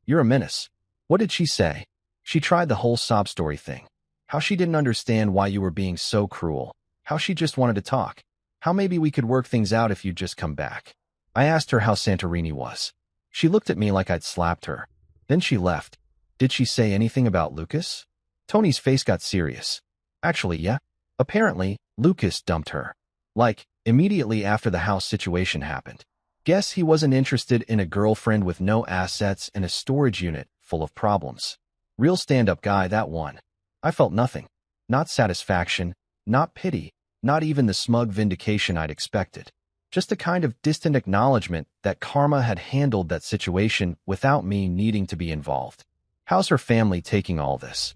"You're a menace." What did she say? She tried the whole sob story thing. How she didn't understand why you were being so cruel. How she just wanted to talk. How maybe we could work things out if you'd just come back. I asked her how Santorini was. She looked at me like I'd slapped her. Then she left. Did she say anything about Lucas? Tony's face got serious. Actually, yeah. Apparently, Lucas dumped her. Like, immediately after the house situation happened. Guess he wasn't interested in a girlfriend with no assets and a storage unit full of problems. Real stand-up guy, that one. I felt nothing. Not satisfaction, not pity, not even the smug vindication I'd expected. Just a kind of distant acknowledgement that karma had handled that situation without me needing to be involved. How's her family taking all this?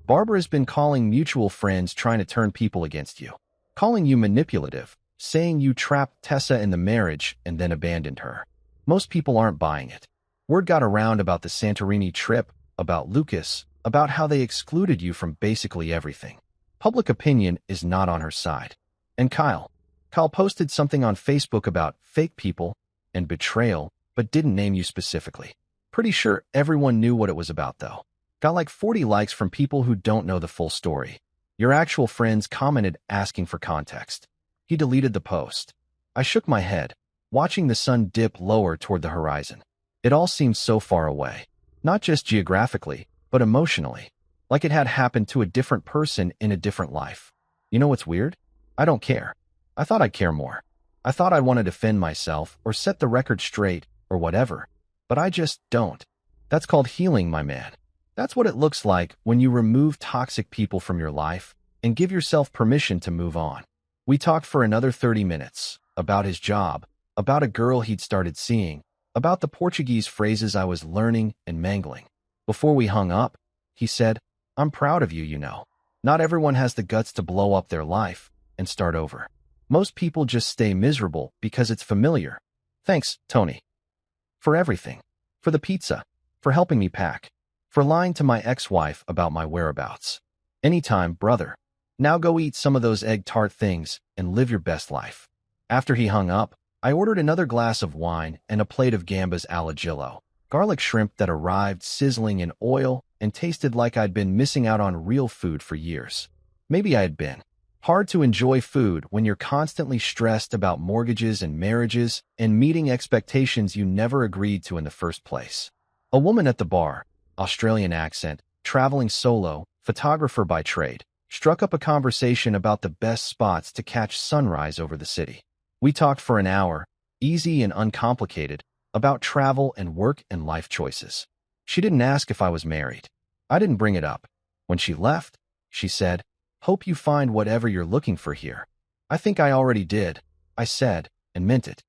Barbara's been calling mutual friends, trying to turn people against you. Calling you manipulative, saying you trapped Tessa in the marriage and then abandoned her. Most people aren't buying it. Word got around about the Santorini trip, about Lucas, about how they excluded you from basically everything. Public opinion is not on her side. And Kyle posted something on Facebook about fake people and betrayal, but didn't name you specifically. Pretty sure everyone knew what it was about, though. Got like 40 likes from people who don't know the full story. Your actual friends commented asking for context. He deleted the post. I shook my head, watching the sun dip lower toward the horizon. It all seemed so far away. Not just geographically, but emotionally. Like it had happened to a different person in a different life. You know what's weird? I don't care. I thought I'd care more. I thought I'd want to defend myself or set the record straight or whatever. But I just don't. That's called healing, my man. That's what it looks like when you remove toxic people from your life and give yourself permission to move on. We talked for another 30 minutes about his job, about a girl he'd started seeing, about the Portuguese phrases I was learning and mangling. Before we hung up, he said, "I'm proud of you, you know. Not everyone has the guts to blow up their life and start over. Most people just stay miserable because it's familiar. Thanks, Tony. For everything. For the pizza. For helping me pack. For lying to my ex-wife about my whereabouts. Anytime, brother. Now go eat some of those egg tart things and live your best life." After he hung up, I ordered another glass of wine and a plate of gambas alla Gillo, garlic shrimp that arrived sizzling in oil and tasted like I'd been missing out on real food for years. Maybe I had been. Hard to enjoy food when you're constantly stressed about mortgages and marriages and meeting expectations you never agreed to in the first place. A woman at the bar, Australian accent, traveling solo, photographer by trade, struck up a conversation about the best spots to catch sunrise over the city. We talked for an hour, easy and uncomplicated, about travel and work and life choices. She didn't ask if I was married. I didn't bring it up. When she left, she said, "Hope you find whatever you're looking for here." I think I already did, I said, and meant it.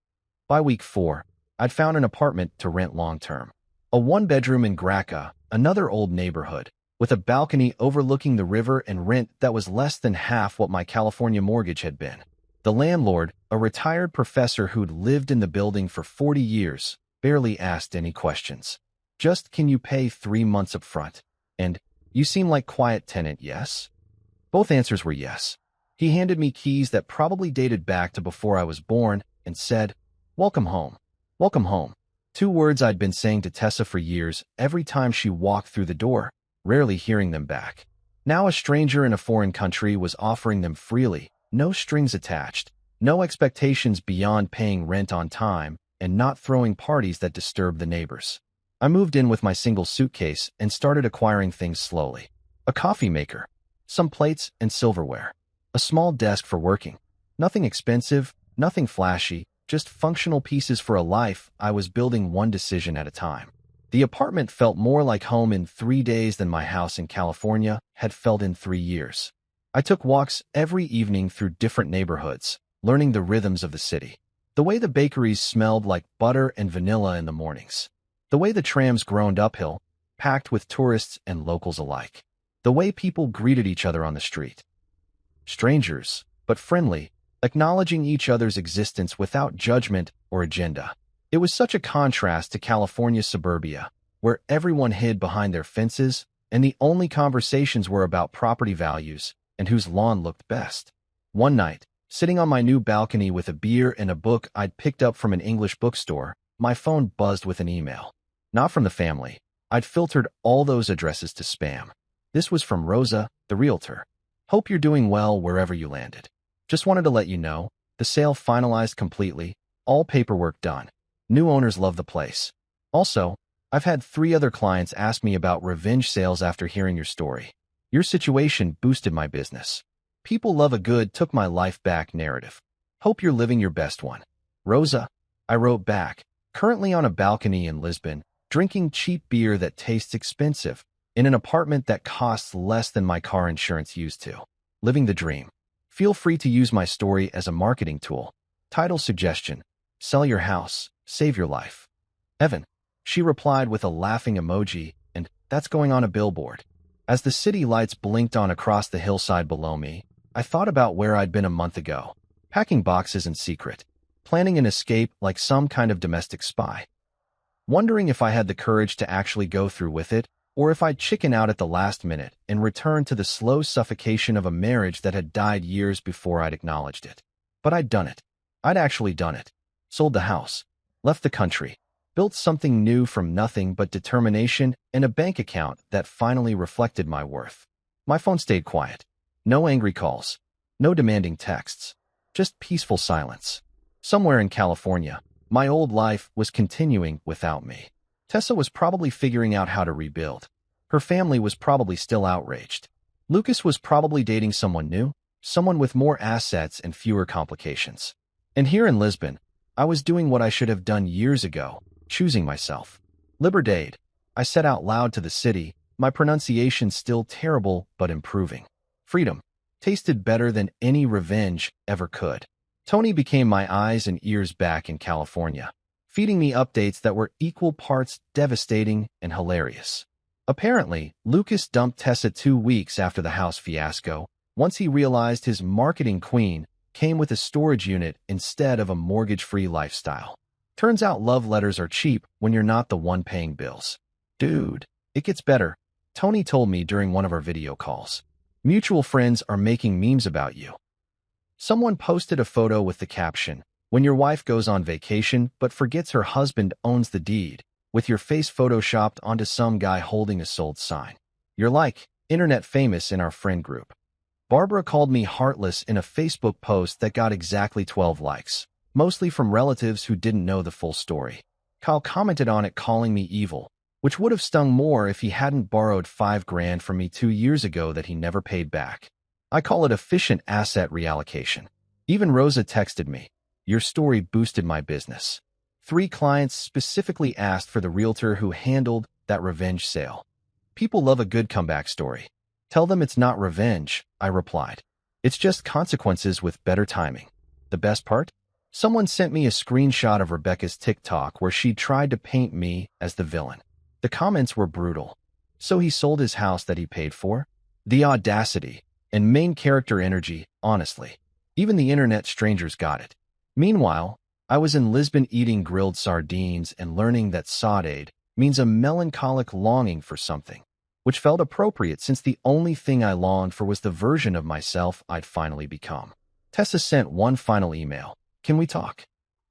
By week 4, I'd found an apartment to rent long-term. A one-bedroom in Graca, another old neighborhood, with a balcony overlooking the river and rent that was less than half what my California mortgage had been. The landlord, a retired professor who'd lived in the building for 40 years, barely asked any questions. Just, "Can you pay 3 months up front?" And, "You seem like quiet tenant, yes?" Both answers were yes. He handed me keys that probably dated back to before I was born and said, "Welcome home. Welcome home." 2 words I'd been saying to Tessa for years every time she walked through the door, rarely hearing them back. Now a stranger in a foreign country was offering them freely, no strings attached, no expectations beyond paying rent on time and not throwing parties that disturb the neighbors. I moved in with my single suitcase and started acquiring things slowly. A coffee maker, some plates and silverware, a small desk for working. Nothing expensive, nothing flashy, just functional pieces for a life I was building one decision at a time. The apartment felt more like home in 3 days than my house in California had felt in 3 years. I took walks every evening through different neighborhoods, learning the rhythms of the city. The way the bakeries smelled like butter and vanilla in the mornings. The way the trams groaned uphill, packed with tourists and locals alike. The way people greeted each other on the street. Strangers, but friendly, acknowledging each other's existence without judgment or agenda. It was such a contrast to California's suburbia, where everyone hid behind their fences and the only conversations were about property values and whose lawn looked best. One night, sitting on my new balcony with a beer and a book I'd picked up from an English bookstore, my phone buzzed with an email. Not from the family. I'd filtered all those addresses to spam. This was from Rosa, the realtor. "Hope you're doing well wherever you landed. Just wanted to let you know, the sale finalized completely, all paperwork done. New owners love the place. Also, I've had 3 other clients ask me about revenge sales after hearing your story. Your situation boosted my business. People love a good took my life back narrative. Hope you're living your best one. Rosa." I wrote back, currently on a balcony in Lisbon, drinking cheap beer that tastes expensive, in an apartment that costs less than my car insurance used to. Living the dream. Feel free to use my story as a marketing tool. Title suggestion: Sell your house, save your life. Evan. She replied with a laughing emoji, and that's going on a billboard. As the city lights blinked on across the hillside below me, I thought about where I'd been a month ago, packing boxes in secret, planning an escape like some kind of domestic spy. Wondering if I had the courage to actually go through with it, or if I'd chicken out at the last minute and return to the slow suffocation of a marriage that had died years before I'd acknowledged it. But I'd done it. I'd actually done it. Sold the house, left the country, built something new from nothing but determination and a bank account that finally reflected my worth. My phone stayed quiet. No angry calls. No demanding texts. Just peaceful silence. Somewhere in California, my old life was continuing without me. Tessa was probably figuring out how to rebuild. Her family was probably still outraged. Lucas was probably dating someone new, someone with more assets and fewer complications. And here in Lisbon, I was doing what I should have done years ago, choosing myself. Liberdade. I said out loud to the city, my pronunciation still terrible but improving. Freedom. Tasted better than any revenge ever could. Tony became my eyes and ears back in California, feeding me updates that were equal parts devastating and hilarious. Apparently, Lucas dumped Tessa 2 weeks after the house fiasco, once he realized his marketing queen came with a storage unit instead of a mortgage-free lifestyle. Turns out love letters are cheap when you're not the one paying bills. Dude, it gets better, Tony told me during one of our video calls. Mutual friends are making memes about you. Someone posted a photo with the caption, "When your wife goes on vacation but forgets her husband owns the deed," with your face photoshopped onto some guy holding a sold sign. You're like internet famous in our friend group. Barbara called me heartless in a Facebook post that got exactly 12 likes, mostly from relatives who didn't know the full story. Kyle commented on it calling me evil, which would have stung more if he hadn't borrowed $5,000 from me 2 years ago that he never paid back. I call it efficient asset reallocation. Even Rosa texted me, "Your story boosted my business." 3 clients specifically asked for the realtor who handled that revenge sale. People love a good comeback story. Tell them it's not revenge, I replied. It's just consequences with better timing. The best part? Someone sent me a screenshot of Rebecca's TikTok where she tried to paint me as the villain. The comments were brutal. So he sold his house that he paid for? The audacity and main character energy, honestly. Even the internet strangers got it. Meanwhile, I was in Lisbon eating grilled sardines and learning that saudade means a melancholic longing for something, which felt appropriate since the only thing I longed for was the version of myself I'd finally become. Tessa sent one final email. "Can we talk?"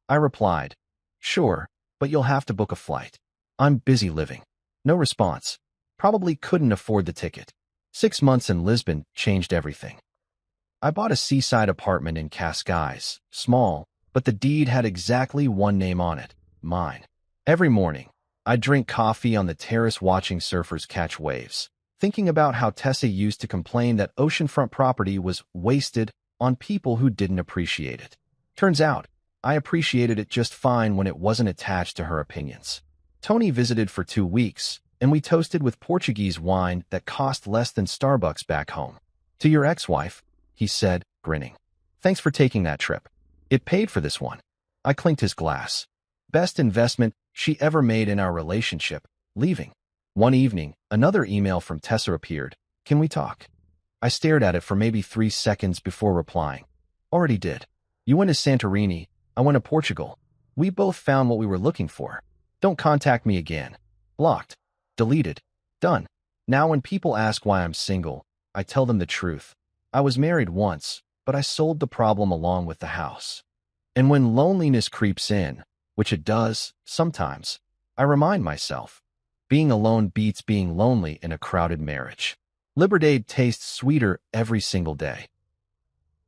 I replied, "Sure, but you'll have to book a flight. I'm busy living." No response. Probably couldn't afford the ticket. 6 months in Lisbon changed everything. I bought a seaside apartment in Cascais, small, but the deed had exactly one name on it, mine. Every morning, I'd drink coffee on the terrace watching surfers catch waves, thinking about how Tessa used to complain that oceanfront property was wasted on people who didn't appreciate it. Turns out, I appreciated it just fine when it wasn't attached to her opinions. Tony visited for 2 weeks, and we toasted with Portuguese wine that cost less than Starbucks back home. "To your ex-wife," he said, grinning. "Thanks for taking that trip. It paid for this one." I clinked his glass. Best investment she ever made in our relationship, leaving. One evening, another email from Tessa appeared. "Can we talk?" I stared at it for maybe 3 seconds before replying. "Already did. You went to Santorini, I went to Portugal. We both found what we were looking for. Don't contact me again." Blocked. Deleted. Done. Now when people ask why I'm single, I tell them the truth. I was married once, but I sold the problem along with the house. And when loneliness creeps in, which it does, sometimes, I remind myself, being alone beats being lonely in a crowded marriage. Liberdade tastes sweeter every single day.